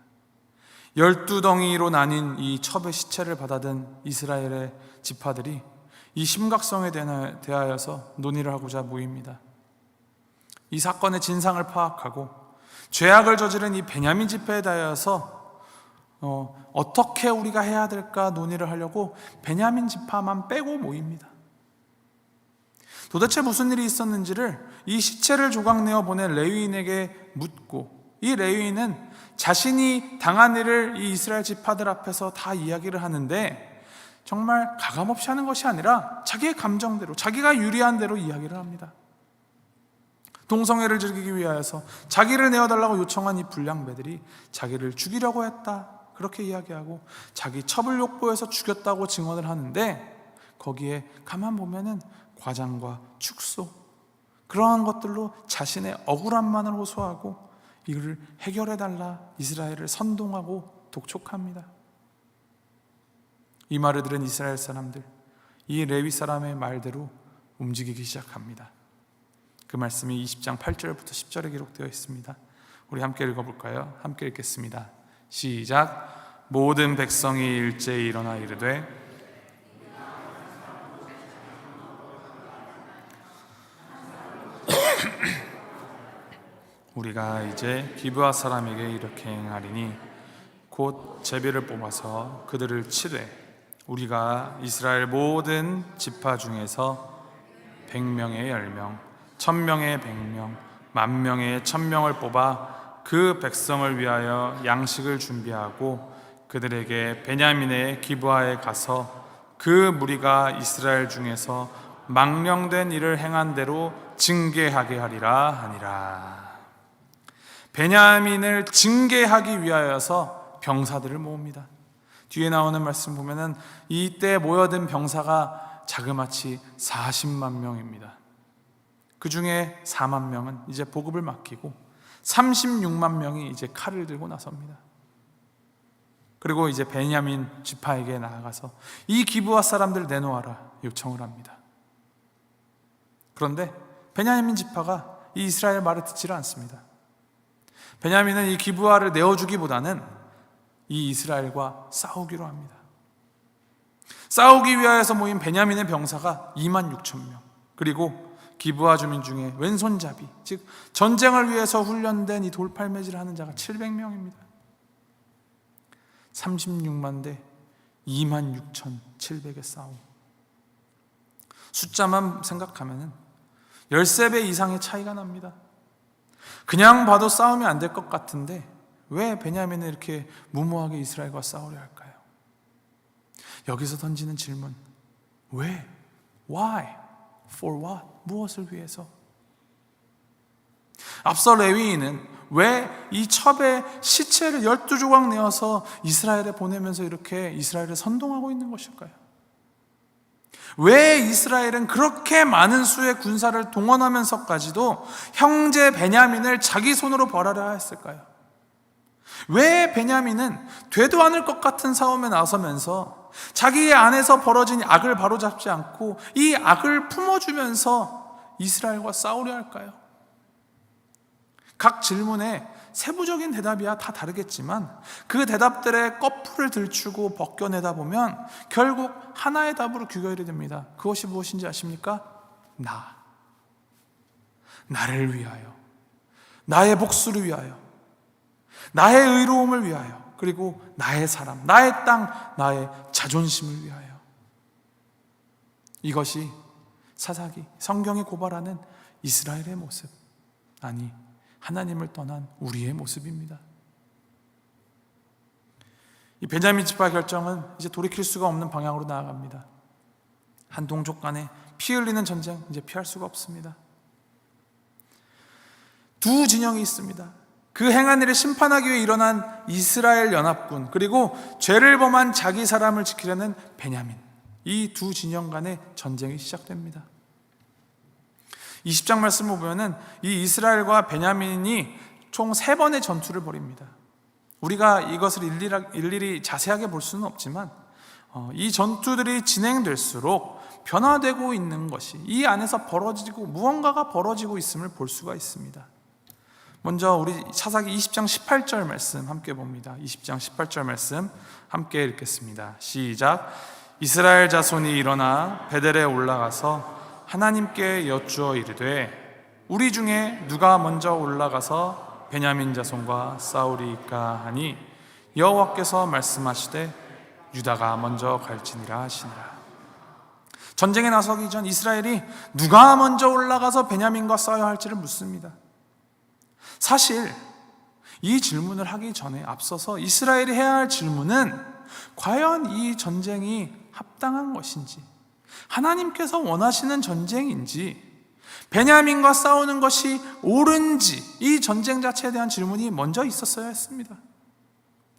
12덩이로 나뉜 이 첩의 시체를 받아든 이스라엘의 지파들이 이 심각성에 대하여서 논의를 하고자 모입니다. 이 사건의 진상을 파악하고 죄악을 저지른 이 베냐민 지파에 대하여서 어떻게 우리가 해야 될까 논의를 하려고 베냐민 지파만 빼고 모입니다. 도대체 무슨 일이 있었는지를 이 시체를 조각내어 보낸 레위인에게 묻고, 이 레위인은 자신이 당한 일을 이 이스라엘 지파들 앞에서 다 이야기를 하는데 정말 가감없이 하는 것이 아니라 자기의 감정대로, 자기가 유리한 대로 이야기를 합니다. 동성애를 즐기기 위하여서 자기를 내어달라고 요청한 이 불량배들이 자기를 죽이려고 했다, 그렇게 이야기하고 자기 첩을 욕보해서 죽였다고 증언을 하는데, 거기에 가만 보면은 과장과 축소, 그러한 것들로 자신의 억울함만을 호소하고 이를 해결해달라 이스라엘을 선동하고 독촉합니다. 이 말을 들은 이스라엘 사람들, 이 레위 사람의 말대로 움직이기 시작합니다. 그 말씀이 20장 8절부터 10절에 기록되어 있습니다. 우리 함께 읽어볼까요? 함께 읽겠습니다. 시작. 모든 백성이 일제히 일어나 이르되 우리가 이제 기브아 사람에게 이렇게 행하리니 곧 제비를 뽑아서 그들을 치되 우리가 이스라엘 모든 지파 중에서 100명의 10명, 1000명의 100명, 10,000명의 1000명을 뽑아 그 백성을 위하여 양식을 준비하고 그들에게 베냐민의 기브아에 가서 그 무리가 이스라엘 중에서 망령된 일을 행한 대로 징계하게 하리라 하니라. 베냐민을 징계하기 위하여서 병사들을 모읍니다. 뒤에 나오는 말씀 보면은 이때 모여든 병사가 자그마치 40만 명입니다. 그 중에 4만 명은 이제 보급을 맡기고 36만 명이 이제 칼을 들고 나섭니다. 그리고 이제 베냐민 지파에게 나아가서 이 기브아 사람들 내놓아라 요청을 합니다. 그런데 베냐민 지파가 이 이스라엘 말을 듣지를 않습니다. 베냐민은 이 기브아를 내어주기보다는 이 이스라엘과 싸우기로 합니다. 싸우기 위하여서 모인 베냐민의 병사가 26,000명, 그리고 기브아 주민 중에 왼손잡이, 즉 전쟁을 위해서 훈련된 이 돌팔매질을 하는 자가 700명입니다. 36만 대 26,700의 싸움. 숫자만 생각하면 13배 이상의 차이가 납니다. 그냥 봐도 싸우면 안 될 것 같은데 왜 베냐민은 이렇게 무모하게 이스라엘과 싸우려 할까요? 여기서 던지는 질문, 왜? Why? For what? 무엇을 위해서? 앞서 레위인은 왜 이 첩의 시체를 12조각 내어서 이스라엘에 보내면서 이렇게 이스라엘을 선동하고 있는 것일까요? 왜 이스라엘은 그렇게 많은 수의 군사를 동원하면서까지도 형제 베냐민을 자기 손으로 벌하려 했을까요? 왜 베냐민은 되도 않을 것 같은 싸움에 나서면서 자기의 안에서 벌어진 악을 바로잡지 않고 이 악을 품어주면서 이스라엘과 싸우려 할까요? 각 질문에 세부적인 대답이야 다 다르겠지만 그 대답들의 꺼풀을 들추고 벗겨내다 보면 결국 하나의 답으로 귀결이 됩니다. 그것이 무엇인지 아십니까? 나를 위하여, 나의 복수를 위하여, 나의 의로움을 위하여, 그리고 나의 사람, 나의 땅, 나의 자존심을 위하여. 이것이 사사기, 성경이 고발하는 이스라엘의 모습, 아니 하나님을 떠난 우리의 모습입니다. 이 베냐민 지파 결정은 이제 돌이킬 수가 없는 방향으로 나아갑니다. 한 동족 간에 피 흘리는 전쟁, 이제 피할 수가 없습니다. 두 진영이 있습니다. 그 행한 일을 심판하기 위해 일어난 이스라엘 연합군, 그리고 죄를 범한 자기 사람을 지키려는 베냐민, 이 두 진영 간의 전쟁이 시작됩니다. 20장 말씀을 보면 이 이스라엘과 베냐민이 총 3번의 전투를 벌입니다. 우리가 이것을 일일이 자세하게 볼 수는 없지만 이 전투들이 진행될수록 변화되고 있는 것이 이 안에서 벌어지고 무언가가 벌어지고 있음을 볼 수가 있습니다. 먼저 우리 사사기 20장 18절 말씀 함께 봅니다. 20장 18절 말씀 함께 읽겠습니다. 시작. 이스라엘 자손이 일어나 베델에 올라가서 하나님께 여쭈어 이르되 우리 중에 누가 먼저 올라가서 베냐민 자손과 싸우리이까 하니 여호와께서 말씀하시되 유다가 먼저 갈지니라 하시니라. 전쟁에 나서기 전 이스라엘이 누가 먼저 올라가서 베냐민과 싸워야 할지를 묻습니다. 사실 이 질문을 하기 전에 앞서서 이스라엘이 해야 할 질문은 과연 이 전쟁이 합당한 것인지, 하나님께서 원하시는 전쟁인지, 베냐민과 싸우는 것이 옳은지, 이 전쟁 자체에 대한 질문이 먼저 있었어야 했습니다.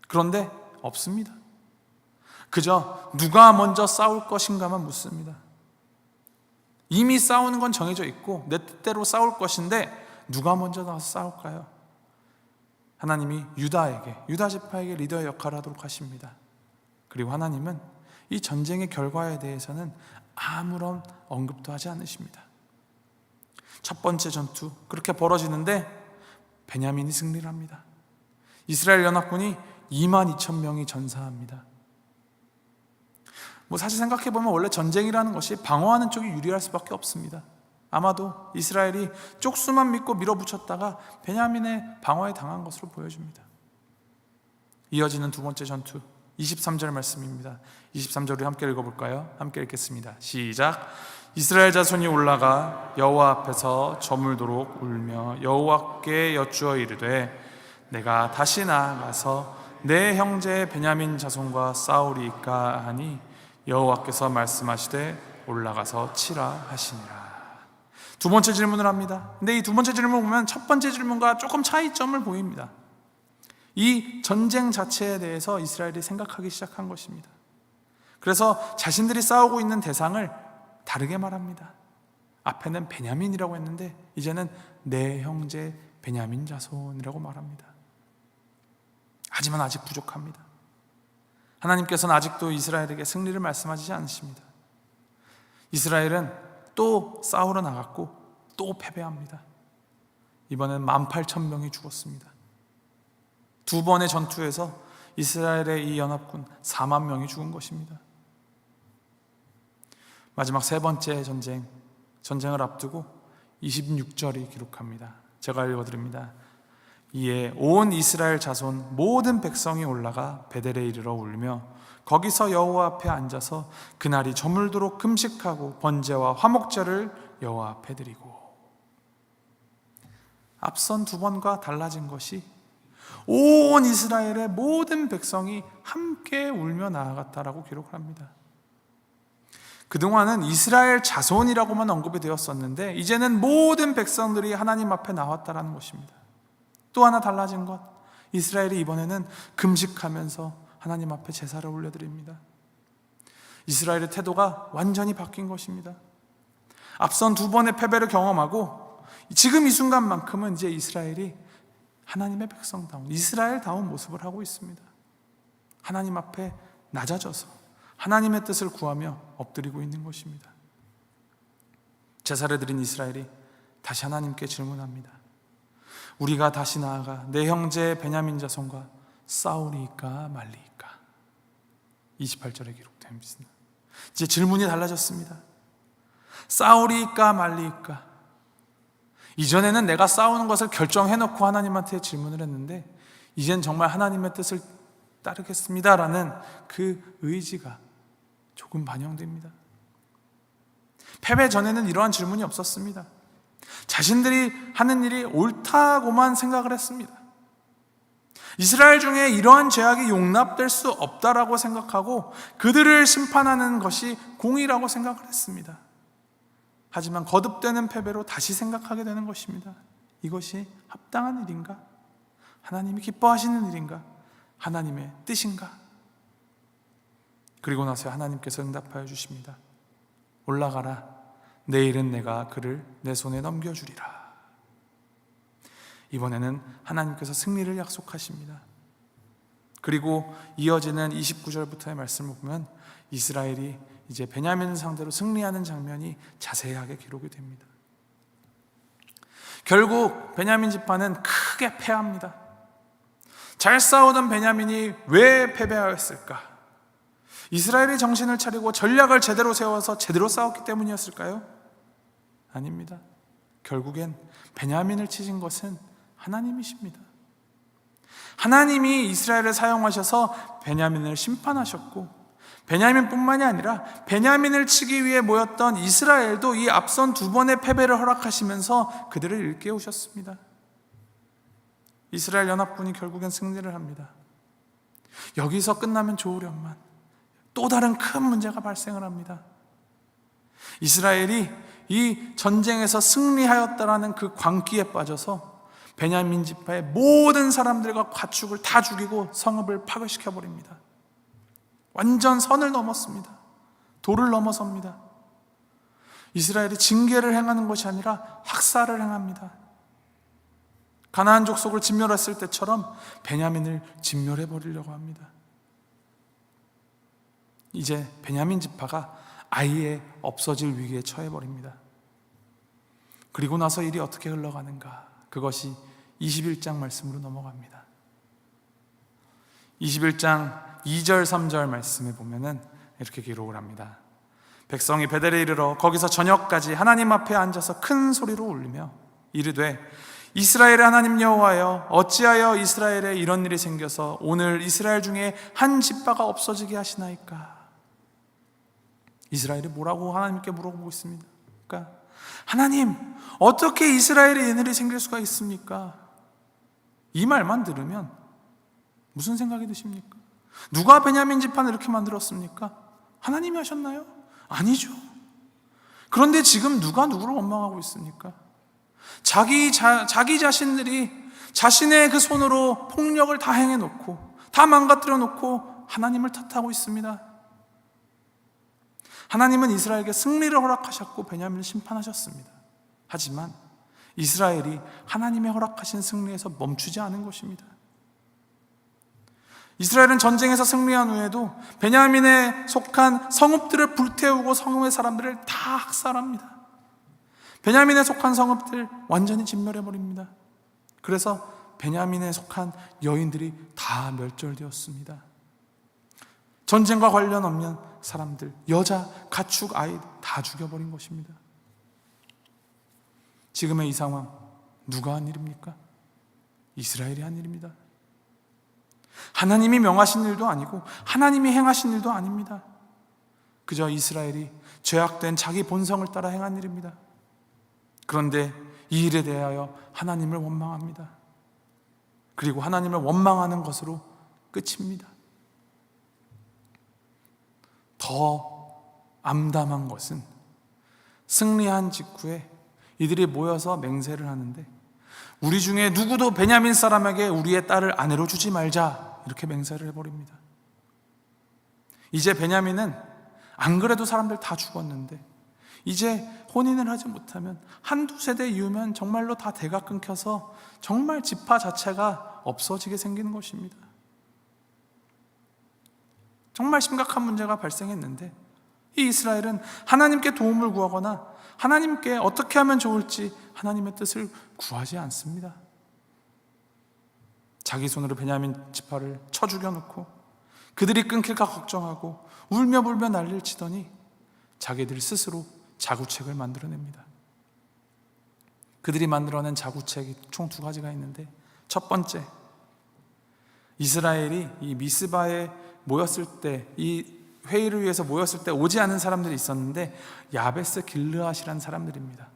그런데 없습니다. 그저 누가 먼저 싸울 것인가만 묻습니다. 이미 싸우는 건 정해져 있고 내 뜻대로 싸울 것인데 누가 먼저 나와서 싸울까요? 하나님이 유다 지파에게 리더의 역할을 하도록 하십니다. 그리고 하나님은 이 전쟁의 결과에 대해서는 아무런 언급도 하지 않으십니다. 첫 번째 전투 그렇게 벌어지는데 베냐민이 승리를 합니다. 이스라엘 연합군이 22,000명이 전사합니다. 사실 생각해보면 원래 전쟁이라는 것이 방어하는 쪽이 유리할 수밖에 없습니다. 아마도 이스라엘이 쪽수만 믿고 밀어붙였다가 베냐민의 방어에 당한 것으로 보여집니다. 이어지는 두 번째 전투 23절 말씀입니다. 23절 우리 함께 읽어볼까요? 함께 읽겠습니다. 시작. 이스라엘 자손이 올라가 여호와 앞에서 저물도록 울며 여호와께 여쭈어 이르되 내가 다시 나아가서 내 형제 베냐민 자손과 싸우리이까 하니 여호와께서 말씀하시되 올라가서 치라 하시니라. 두 번째 질문을 합니다. 근데 이 두 번째 질문을 보면 첫 번째 질문과 조금 차이점을 보입니다. 이 전쟁 자체에 대해서 이스라엘이 생각하기 시작한 것입니다. 그래서 자신들이 싸우고 있는 대상을 다르게 말합니다. 앞에는 베냐민이라고 했는데 이제는 내 형제 베냐민 자손이라고 말합니다. 하지만 아직 부족합니다. 하나님께서는 아직도 이스라엘에게 승리를 말씀하시지 않으십니다. 이스라엘은 또 싸우러 나갔고 또 패배합니다. 이번엔 18,000명이 죽었습니다. 두 번의 전투에서 이스라엘의 이 연합군 4만 명이 죽은 것입니다. 마지막 세 번째 전쟁을 앞두고 26절이 기록합니다. 제가 읽어드립니다. 이에 온 이스라엘 자손 모든 백성이 올라가 베델에 이르러 울며 거기서 여호와 앞에 앉아서 그날이 저물도록 금식하고 번제와 화목제를 여호와 앞에 드리고. 앞선 두 번과 달라진 것이 온 이스라엘의 모든 백성이 함께 울며 나아갔다라고 기록을 합니다. 그동안은 이스라엘 자손이라고만 언급이 되었었는데 이제는 모든 백성들이 하나님 앞에 나왔다라는 것입니다. 또 하나 달라진 것, 이스라엘이 이번에는 금식하면서 하나님 앞에 제사를 올려드립니다. 이스라엘의 태도가 완전히 바뀐 것입니다. 앞선 두 번의 패배를 경험하고 지금 이 순간만큼은 이제 이스라엘이 하나님의 백성다운, 이스라엘다운 모습을 하고 있습니다. 하나님 앞에 낮아져서 하나님의 뜻을 구하며 엎드리고 있는 것입니다. 제사를 드린 이스라엘이 다시 하나님께 질문합니다. 우리가 다시 나아가 내 형제 베냐민 자손과 싸우리까 말리까. 28절에 기록되어 있습니다. 이제 질문이 달라졌습니다. 싸우리까 말리까. 이전에는 내가 싸우는 것을 결정해놓고 하나님한테 질문을 했는데, 이젠 정말 하나님의 뜻을 따르겠습니다라는 그 의지가 조금 반영됩니다. 패배 전에는 이러한 질문이 없었습니다. 자신들이 하는 일이 옳다고만 생각을 했습니다. 이스라엘 중에 이러한 죄악이 용납될 수 없다라고 생각하고 그들을 심판하는 것이 공의라고 생각을 했습니다. 하지만 거듭되는 패배로 다시 생각하게 되는 것입니다. 이것이 합당한 일인가? 하나님이 기뻐하시는 일인가? 하나님의 뜻인가? 그리고 나서 하나님께서 응답하여 주십니다. 올라가라. 내일은 내가 그를 내 손에 넘겨주리라. 이번에는 하나님께서 승리를 약속하십니다. 그리고 이어지는 29절부터의 말씀을 보면 이스라엘이 이제 베냐민을 상대로 승리하는 장면이 자세하게 기록이 됩니다. 결국 베냐민 지파는 크게 패합니다. 잘 싸우던 베냐민이 왜 패배하였을까? 이스라엘이 정신을 차리고 전략을 제대로 세워서 제대로 싸웠기 때문이었을까요? 아닙니다. 결국엔 베냐민을 치신 것은 하나님이십니다. 하나님이 이스라엘을 사용하셔서 베냐민을 심판하셨고, 베냐민뿐만이 아니라 베냐민을 치기 위해 모였던 이스라엘도 이 앞선 두 번의 패배를 허락하시면서 그들을 일깨우셨습니다. 이스라엘 연합군이 결국엔 승리를 합니다. 여기서 끝나면 좋으련만 또 다른 큰 문제가 발생을 합니다. 이스라엘이 이 전쟁에서 승리하였다라는 그 광기에 빠져서 베냐민 지파의 모든 사람들과 가축을 다 죽이고 성읍을 파괴시켜 버립니다. 완전 선을 넘었습니다. 도를 넘어섭니다. 이스라엘이 징계를 행하는 것이 아니라 학살을 행합니다. 가나안 족속을 진멸했을 때처럼 베냐민을 진멸해 버리려고 합니다. 이제 베냐민 지파가 아예 없어질 위기에 처해 버립니다. 그리고 나서 일이 어떻게 흘러가는가? 그것이 21장 말씀으로 넘어갑니다. 21장 2절 3절 말씀에 보면은 이렇게 기록을 합니다. 백성이 베델에 이르러 거기서 저녁까지 하나님 앞에 앉아서 큰 소리로 울리며 이르되 이스라엘의 하나님 여호와여, 어찌하여 이스라엘에 이런 일이 생겨서 오늘 이스라엘 중에 한 지파가 없어지게 하시나이까? 이스라엘이 뭐라고 하나님께 물어보고 있습니다. 그러니까 하나님, 어떻게 이스라엘에 이런 일이 생길 수가 있습니까? 이 말만 들으면 무슨 생각이 드십니까? 누가 베냐민 지파를 이렇게 만들었습니까? 하나님이 하셨나요? 아니죠. 그런데 지금 누가 누구를 원망하고 있습니까? 자기 자신들이 자신의 그 손으로 폭력을 다 행해놓고 다 망가뜨려 놓고 하나님을 탓하고 있습니다. 하나님은 이스라엘에게 승리를 허락하셨고 베냐민을 심판하셨습니다. 하지만 이스라엘이 하나님의 허락하신 승리에서 멈추지 않은 것입니다. 이스라엘은 전쟁에서 승리한 후에도 베냐민에 속한 성읍들을 불태우고 성읍의 사람들을 다 학살합니다. 베냐민에 속한 성읍들 완전히 진멸해버립니다. 그래서 베냐민에 속한 여인들이 다 멸절되었습니다. 전쟁과 관련 없는 사람들, 여자, 가축, 아이 다 죽여버린 것입니다. 지금의 이 상황 누가 한 일입니까? 이스라엘이 한 일입니다. 하나님이 명하신 일도 아니고 하나님이 행하신 일도 아닙니다. 그저 이스라엘이 죄악된 자기 본성을 따라 행한 일입니다. 그런데 이 일에 대하여 하나님을 원망합니다. 그리고 하나님을 원망하는 것으로 끝입니다. 더 암담한 것은 승리한 직후에 이들이 모여서 맹세를 하는데, 우리 중에 누구도 베냐민 사람에게 우리의 딸을 아내로 주지 말자, 이렇게 맹세를 해버립니다. 이제 베냐민은 안 그래도 사람들 다 죽었는데 이제 혼인을 하지 못하면 한두 세대 이후면 정말로 다 대가 끊겨서 정말 지파 자체가 없어지게 생기는 것입니다. 정말 심각한 문제가 발생했는데 이 이스라엘은 하나님께 도움을 구하거나 하나님께 어떻게 하면 좋을지 하나님의 뜻을 구하지 않습니다. 자기 손으로 베냐민 지파를 쳐 죽여놓고 그들이 끊길까 걱정하고 울며 불며 난리를 치더니 자기들 스스로 자구책을 만들어냅니다. 그들이 만들어낸 자구책이 총 2가지가 있는데, 첫 번째, 이스라엘이 이 미스바에 모였을 때, 이 회의를 위해서 모였을 때 오지 않은 사람들이 있었는데 야베스 길르앗이라는 사람들입니다.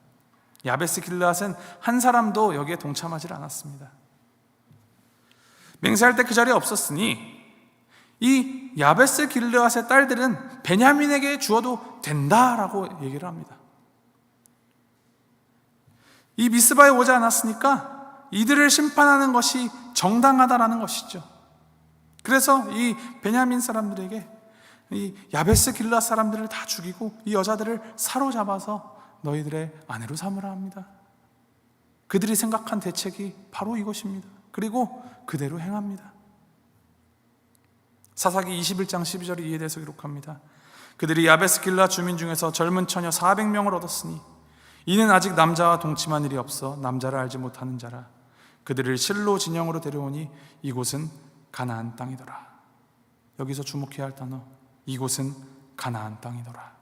야베스 길르앗은 한 사람도 여기에 동참하지 않았습니다. 맹세할 때 그 자리에 없었으니 이 야베스 길르앗의 딸들은 베냐민에게 주어도 된다라고 얘기를 합니다. 이 미스바에 오지 않았으니까 이들을 심판하는 것이 정당하다라는 것이죠. 그래서 이 베냐민 사람들에게 이 야베스 길르앗 사람들을 다 죽이고 이 여자들을 사로잡아서 너희들의 아내로 삼으라 합니다. 그들이 생각한 대책이 바로 이것입니다. 그리고 그대로 행합니다. 사사기 21장 12절에 이에 대해서 기록합니다. 그들이 야베스 길르앗 주민 중에서 젊은 처녀 400명을 얻었으니 이는 아직 남자와 동침한 일이 없어 남자를 알지 못하는 자라. 그들을 실로 진영으로 데려오니 이곳은 가나안 땅이더라. 여기서 주목해야 할 단어, 이곳은 가나안 땅이더라.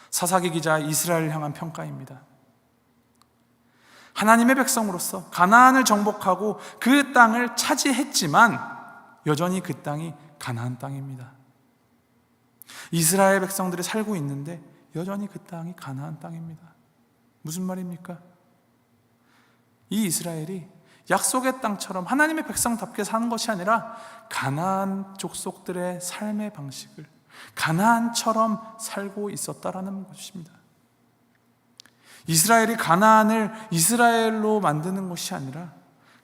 사사기 기자 이스라엘을 향한 평가입니다. 하나님의 백성으로서 가나안을 정복하고 그 땅을 차지했지만 여전히 그 땅이 가나안 땅입니다. 이스라엘 백성들이 살고 있는데 여전히 그 땅이 가나안 땅입니다. 무슨 말입니까? 이 이스라엘이 약속의 땅처럼 하나님의 백성답게 사는 것이 아니라 가나안 족속들의 삶의 방식을 가나안처럼 살고 있었다라는 것입니다. 이스라엘이 가나안을 이스라엘로 만드는 것이 아니라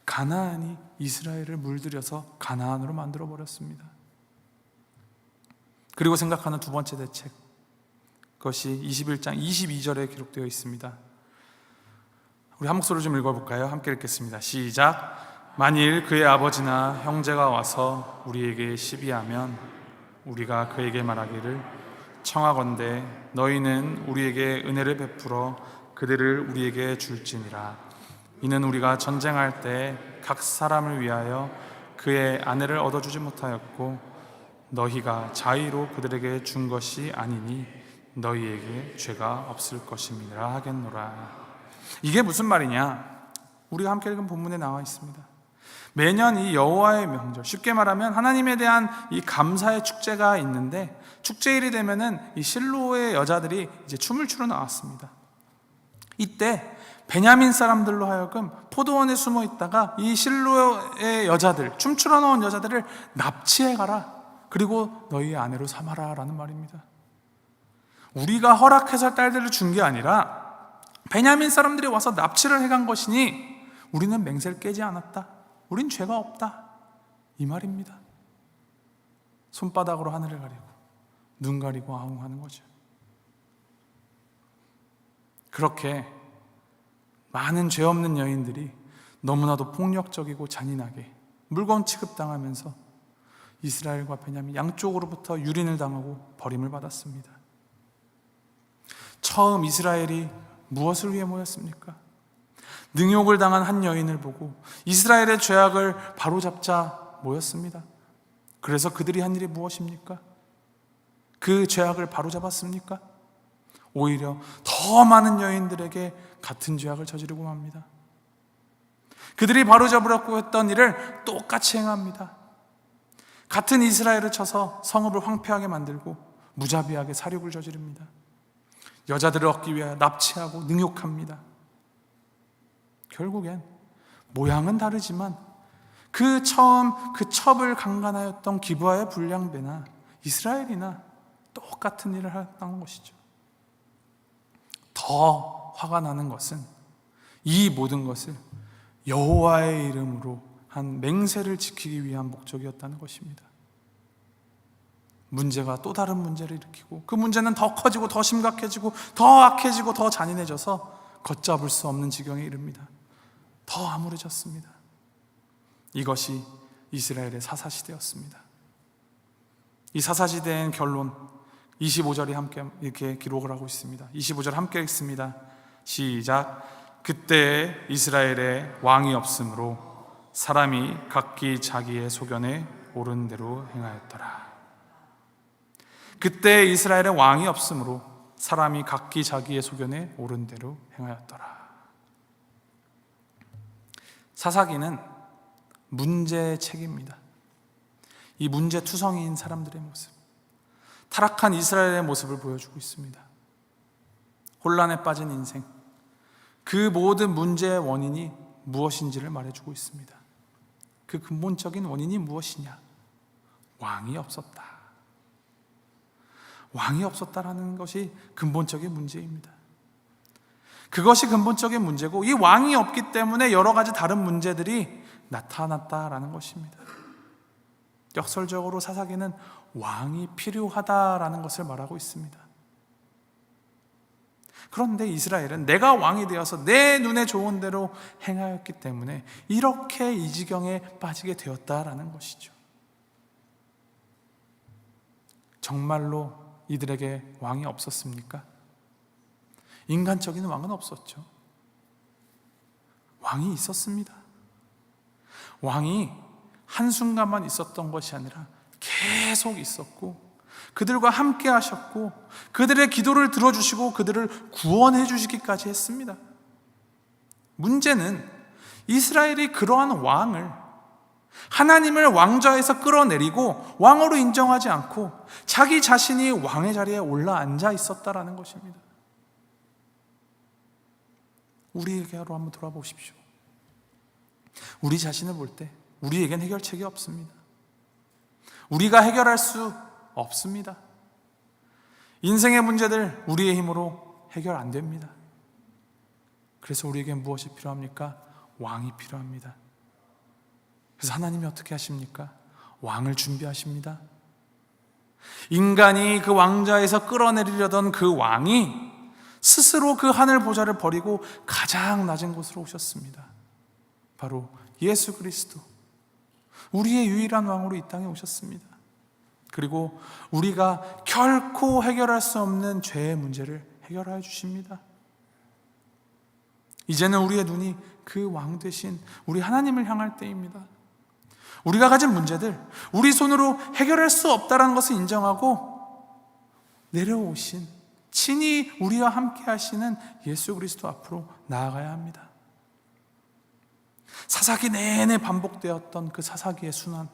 가나안이 이스라엘을 물들여서 가나안으로 만들어 버렸습니다. 그리고 생각하는 2번째 대책, 그것이 21장 22절에 기록되어 있습니다. 우리 한 목소리로 좀 읽어볼까요? 함께 읽겠습니다. 시작. 만일 그의 아버지나 형제가 와서 우리에게 시비하면 우리가 그에게 말하기를 청하건대 너희는 우리에게 은혜를 베풀어 그들을 우리에게 줄지니라. 이는 우리가 전쟁할 때 각 사람을 위하여 그의 아내를 얻어주지 못하였고 너희가 자의로 그들에게 준 것이 아니니 너희에게 죄가 없을 것임이라 하겠노라. 이게 무슨 말이냐? 우리가 함께 읽은 본문에 나와 있습니다. 매년 이 여호와의 명절, 쉽게 말하면 하나님에 대한 이 감사의 축제가 있는데 축제일이 되면은 이 실로의 여자들이 이제 춤을 추러 나왔습니다. 이때 베냐민 사람들로 하여금 포도원에 숨어 있다가 이 실로의 여자들, 춤추러 나온 여자들을 납치해 가라. 그리고 너희의 아내로 삼아라 라는 말입니다. 우리가 허락해서 딸들을 준 게 아니라 베냐민 사람들이 와서 납치를 해간 것이니 우리는 맹세를 깨지 않았다. 우린 죄가 없다. 이 말입니다. 손바닥으로 하늘을 가리고 눈 가리고 아웅하는 거죠. 그렇게 많은 죄 없는 여인들이 너무나도 폭력적이고 잔인하게 물건 취급당하면서 이스라엘과 베냐민 양쪽으로부터 유린을 당하고 버림을 받았습니다. 처음 이스라엘이 무엇을 위해 모였습니까? 능욕을 당한 한 여인을 보고 이스라엘의 죄악을 바로잡자 모였습니다. 그래서 그들이 한 일이 무엇입니까? 그 죄악을 바로잡았습니까? 오히려 더 많은 여인들에게 같은 죄악을 저지르고 맙니다. 그들이 바로잡으려고 했던 일을 똑같이 행합니다. 같은 이스라엘을 쳐서 성읍을 황폐하게 만들고 무자비하게 살육을 저지릅니다. 여자들을 얻기 위해 납치하고 능욕합니다. 결국엔 모양은 다르지만 그 처음 그 첩을 강간하였던 기브아의 불량배나 이스라엘이나 똑같은 일을 했다는 것이죠. 더 화가 나는 것은 이 모든 것을 여호와의 이름으로 한 맹세를 지키기 위한 목적이었다는 것입니다. 문제가 또 다른 문제를 일으키고 그 문제는 더 커지고 더 심각해지고 더 악해지고 더 잔인해져서 걷잡을 수 없는 지경에 이릅니다. 더 암울해졌습니다. 이것이 이스라엘의 사사시대였습니다. 이 사사시대의 결론 25절이 함께 이렇게 기록을 하고 있습니다. 25절 함께 읽습니다. 시작. 그때 이스라엘에 왕이 없으므로 사람이 각기 자기의 소견에 옳은 대로 행하였더라. 그때 이스라엘에 왕이 없으므로 사람이 각기 자기의 소견에 옳은 대로 행하였더라. 사사기는 문제의 책입니다. 이 문제투성이인 사람들의 모습, 타락한 이스라엘의 모습을 보여주고 있습니다. 혼란에 빠진 인생, 그 모든 문제의 원인이 무엇인지를 말해주고 있습니다. 그 근본적인 원인이 무엇이냐? 왕이 없었다. 왕이 없었다라는 것이 근본적인 문제입니다. 그것이 근본적인 문제고, 이 왕이 없기 때문에 여러 가지 다른 문제들이 나타났다라는 것입니다. 역설적으로 사사기는 왕이 필요하다라는 것을 말하고 있습니다. 그런데 이스라엘은 내가 왕이 되어서 내 눈에 좋은 대로 행하였기 때문에 이렇게 이 지경에 빠지게 되었다라는 것이죠. 정말로 이들에게 왕이 없었습니까? 인간적인 왕은 없었죠. 왕이 있었습니다. 왕이 한순간만 있었던 것이 아니라 계속 있었고, 그들과 함께 하셨고, 그들의 기도를 들어주시고 그들을 구원해 주시기까지 했습니다. 문제는 이스라엘이 그러한 왕을, 하나님을 왕좌에서 끌어내리고 왕으로 인정하지 않고 자기 자신이 왕의 자리에 올라앉아 있었다라는 것입니다. 우리에게로 한번 돌아보십시오. 우리 자신을 볼 때 우리에겐 해결책이 없습니다. 우리가 해결할 수 없습니다. 인생의 문제들 우리의 힘으로 해결 안 됩니다. 그래서 우리에겐 무엇이 필요합니까? 왕이 필요합니다. 그래서 하나님이 어떻게 하십니까? 왕을 준비하십니다. 인간이 그 왕좌에서 끌어내리려던 그 왕이 스스로 그 하늘 보좌를 버리고 가장 낮은 곳으로 오셨습니다. 바로 예수 그리스도, 우리의 유일한 왕으로 이 땅에 오셨습니다. 그리고 우리가 결코 해결할 수 없는 죄의 문제를 해결하여 주십니다. 이제는 우리의 눈이 그 왕 되신 우리 하나님을 향할 때입니다. 우리가 가진 문제들, 우리 손으로 해결할 수 없다는 것을 인정하고 내려오신, 친히 우리와 함께 하시는 예수 그리스도 앞으로 나아가야 합니다. 사사기 내내 반복되었던 그 사사기의 순환,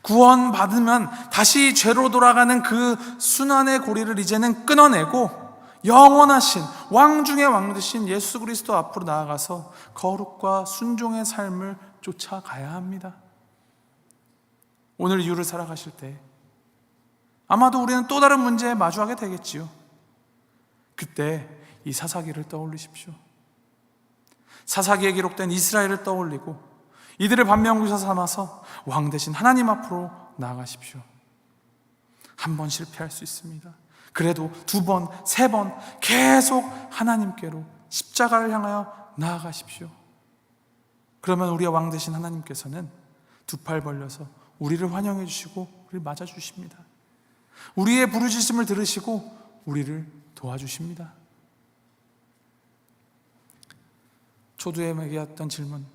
구원받으면 다시 죄로 돌아가는 그 순환의 고리를 이제는 끊어내고 영원하신 왕 중의 왕 되신 예수 그리스도 앞으로 나아가서 거룩과 순종의 삶을 쫓아가야 합니다. 오늘 이유를 살아가실 때 아마도 우리는 또 다른 문제에 마주하게 되겠지요. 그때 이 사사기를 떠올리십시오. 사사기에 기록된 이스라엘을 떠올리고 이들을 반면교사 삼아서 왕 대신 하나님 앞으로 나아가십시오. 한 번 실패할 수 있습니다. 그래도 두 번, 세 번 계속 하나님께로 십자가를 향하여 나아가십시오. 그러면 우리의 왕 되신 하나님께서는 두 팔 벌려서 우리를 환영해 주시고 우리를 맞아 주십니다. 우리의 부르짖음을 들으시고 우리를 도와주십니다. 초두에게 했던 질문,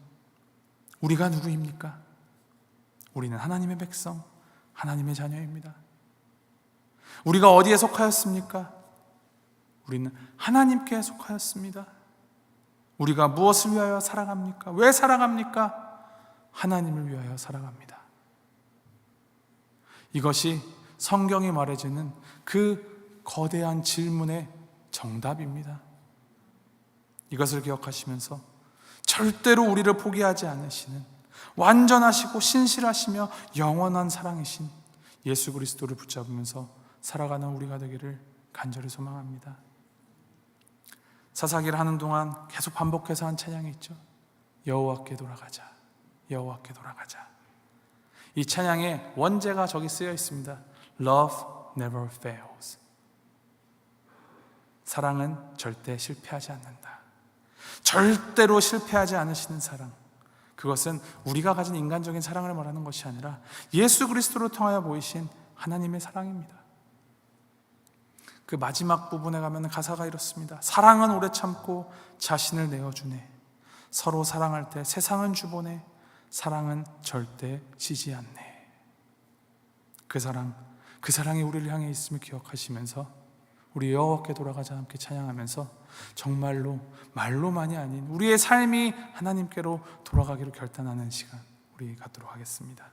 우리가 누구입니까? 우리는 하나님의 백성, 하나님의 자녀입니다. 우리가 어디에 속하였습니까? 우리는 하나님께 속하였습니다. 우리가 무엇을 위하여 살아갑니까? 왜 살아갑니까? 하나님을 위하여 살아갑니다. 이것이 성경이 말해주는 그 거대한 질문의 정답입니다. 이것을 기억하시면서 절대로 우리를 포기하지 않으시는 완전하시고 신실하시며 영원한 사랑이신 예수 그리스도를 붙잡으면서 살아가는 우리가 되기를 간절히 소망합니다. 사사기를 하는 동안 계속 반복해서 한 찬양이 있죠. 여호와께 돌아가자, 여호와께 돌아가자. 이 찬양의 원제가 저기 쓰여 있습니다. Love never fails. 사랑은 절대 실패하지 않는다. 절대로 실패하지 않으시는 사랑, 그것은 우리가 가진 인간적인 사랑을 말하는 것이 아니라 예수 그리스도를 통하여 보이신 하나님의 사랑입니다. 그 마지막 부분에 가면 가사가 이렇습니다. 사랑은 오래 참고 자신을 내어주네. 서로 사랑할 때 세상은 주보내 사랑은 절대 지지 않네. 그 사랑이 우리를 향해 있음을 기억하시면서 우리 여호와께 돌아가자 함께 찬양하면서 정말로 말로만이 아닌 우리의 삶이 하나님께로 돌아가기로 결단하는 시간 우리 갖도록 하겠습니다.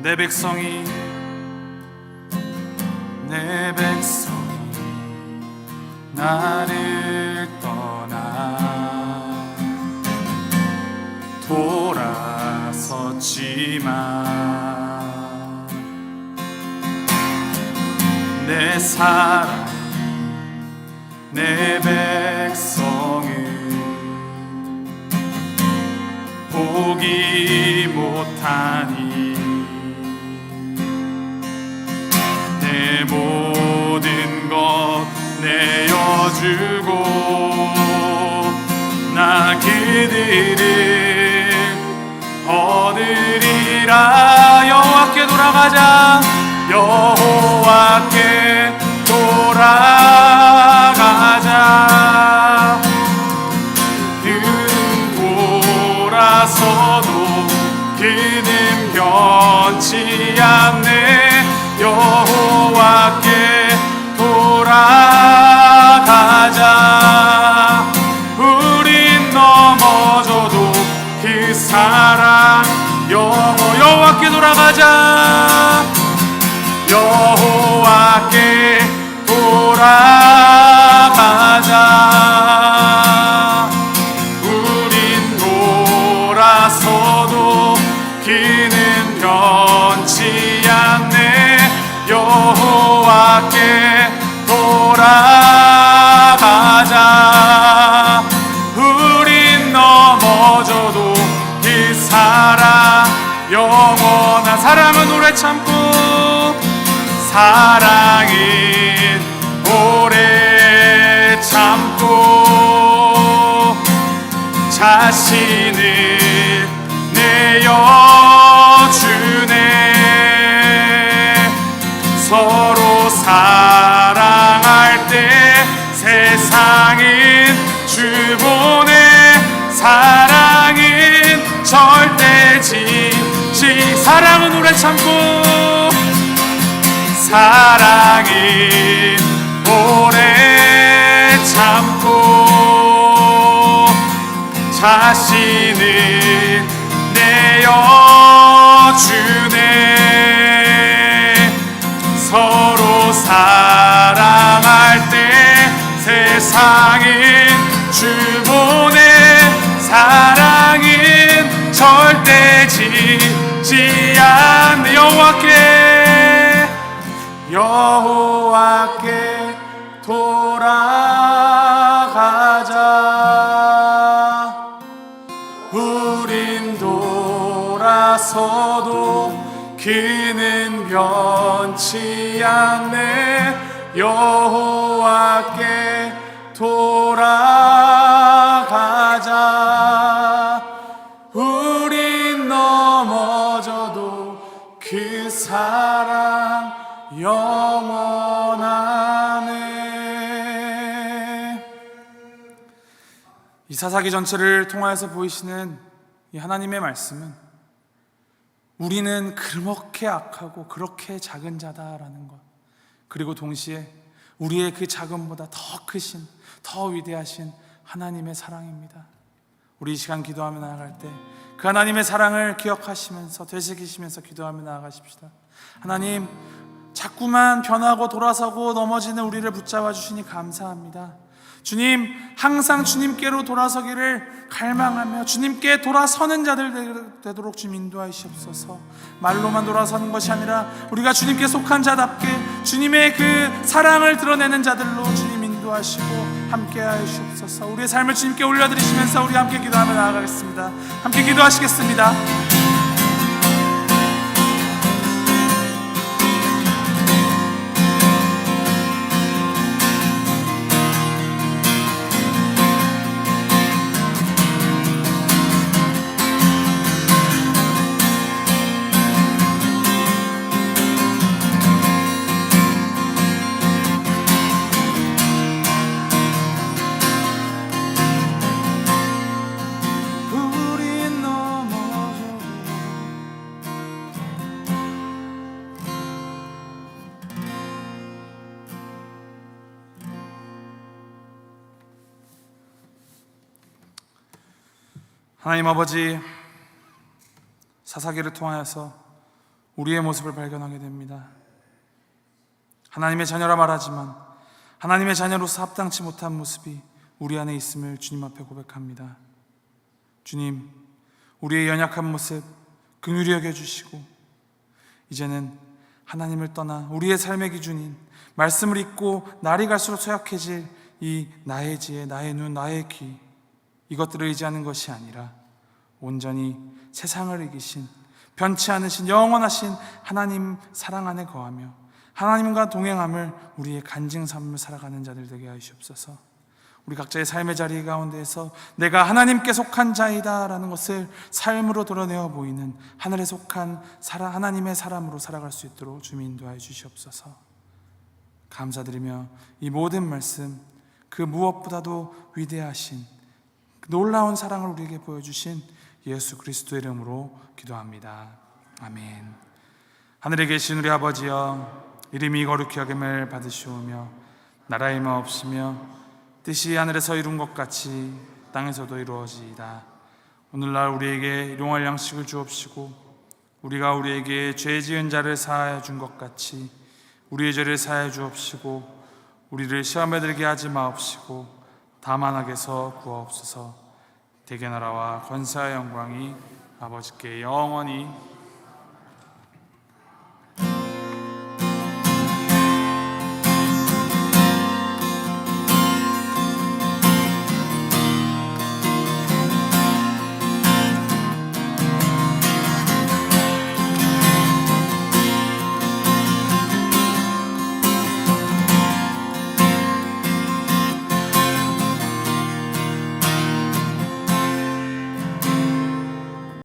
내 백성이 나를 떠나 돌아섰지만 내 사랑 내 백성을 보기 못하니 내 모든 것 내어주고 나 그들을 얻으리라. 여호와께 돌아가자. 여호와께 돌아가자. 그는 돌아서도 그는 변치 않네. 여호와께 돌아가자. 우린 넘어져도 그 사랑 여호와께 돌아가자. 여호와께 돌아가자. 우린 돌아서도 그는 변치 않네. 여호와께 돌아가자. 우린 넘어져도 그 사랑 영원한 사랑은 오래 참고 사랑은 오래 참고 자신을 내어주네. 서로 사랑할 때 세상은 주보내 사랑은 절대 지지 사랑은 오래 참고 사랑은 오래 참고 자신을 내어주네. 서로 사랑할 때 세상은 주보내 사랑은 절대 지지 않네. 여호와께 돌아가자. 우린 돌아서도 그는 변치 않네. 여호와께 돌아가자. 우린 넘어져도 그 사랑 영원하네. 이 사사기 전체를 통하여서 보이시는 이 하나님의 말씀은 우리는 그렇게 악하고 그렇게 작은 자다라는 것, 그리고 동시에 우리의 그 작음보다 더 크신 더 위대하신 하나님의 사랑입니다. 우리 이 시간 기도하며 나아갈 때 그 하나님의 사랑을 기억하시면서 되새기시면서 기도하며 나아가십시다. 하나님, 자꾸만 변하고 돌아서고 넘어지는 우리를 붙잡아 주시니 감사합니다. 주님, 항상 주님께로 돌아서기를 갈망하며 주님께 돌아서는 자들 되도록 주님 인도하시옵소서. 말로만 돌아서는 것이 아니라 우리가 주님께 속한 자답게 주님의 그 사랑을 드러내는 자들로 주님 인도하시고 함께 하시옵소서. 우리의 삶을 주님께 올려드리시면서 우리 함께 기도하며 나아가겠습니다. 함께 기도하시겠습니다. 하나님 아버지, 사사기를 통하여서 우리의 모습을 발견하게 됩니다. 하나님의 자녀라 말하지만 하나님의 자녀로서 합당치 못한 모습이 우리 안에 있음을 주님 앞에 고백합니다. 주님, 우리의 연약한 모습 긍휼히 여겨주시고 이제는 하나님을 떠나 우리의 삶의 기준인 말씀을 잊고 날이 갈수록 소약해질 이 나의 지혜, 나의 눈, 나의 귀, 이것들을 의지하는 것이 아니라 온전히 세상을 이기신 변치 않으신 영원하신 하나님 사랑 안에 거하며 하나님과 동행함을 우리의 간증 삶을 살아가는 자들 되게 하시옵소서. 우리 각자의 삶의 자리 가운데에서 내가 하나님께 속한 자이다 라는 것을 삶으로 드러내어 보이는 하늘에 속한 하나님의 사람으로 살아갈 수 있도록 주님 인도하여 주시옵소서. 감사드리며 이 모든 말씀, 그 무엇보다도 위대하신 놀라운 사랑을 우리에게 보여주신 예수 그리스도의 이름으로 기도합니다. 아멘. 하늘에 계신 우리 아버지여, 이름이 거룩히 여김을 받으시오며 나라의 마옵시며 뜻이 하늘에서 이룬 것 같이 땅에서도 이루어지이다. 오늘날 우리에게 일용할 양식을 주옵시고 우리가 우리에게 죄 지은 자를 사하여 준 것 같이 우리의 죄를 사하여 주옵시고 우리를 시험에 들게 하지 마옵시고 다만 악에서 구하옵소서. 대개 나라와 권세와 영광이 아버지께 영원히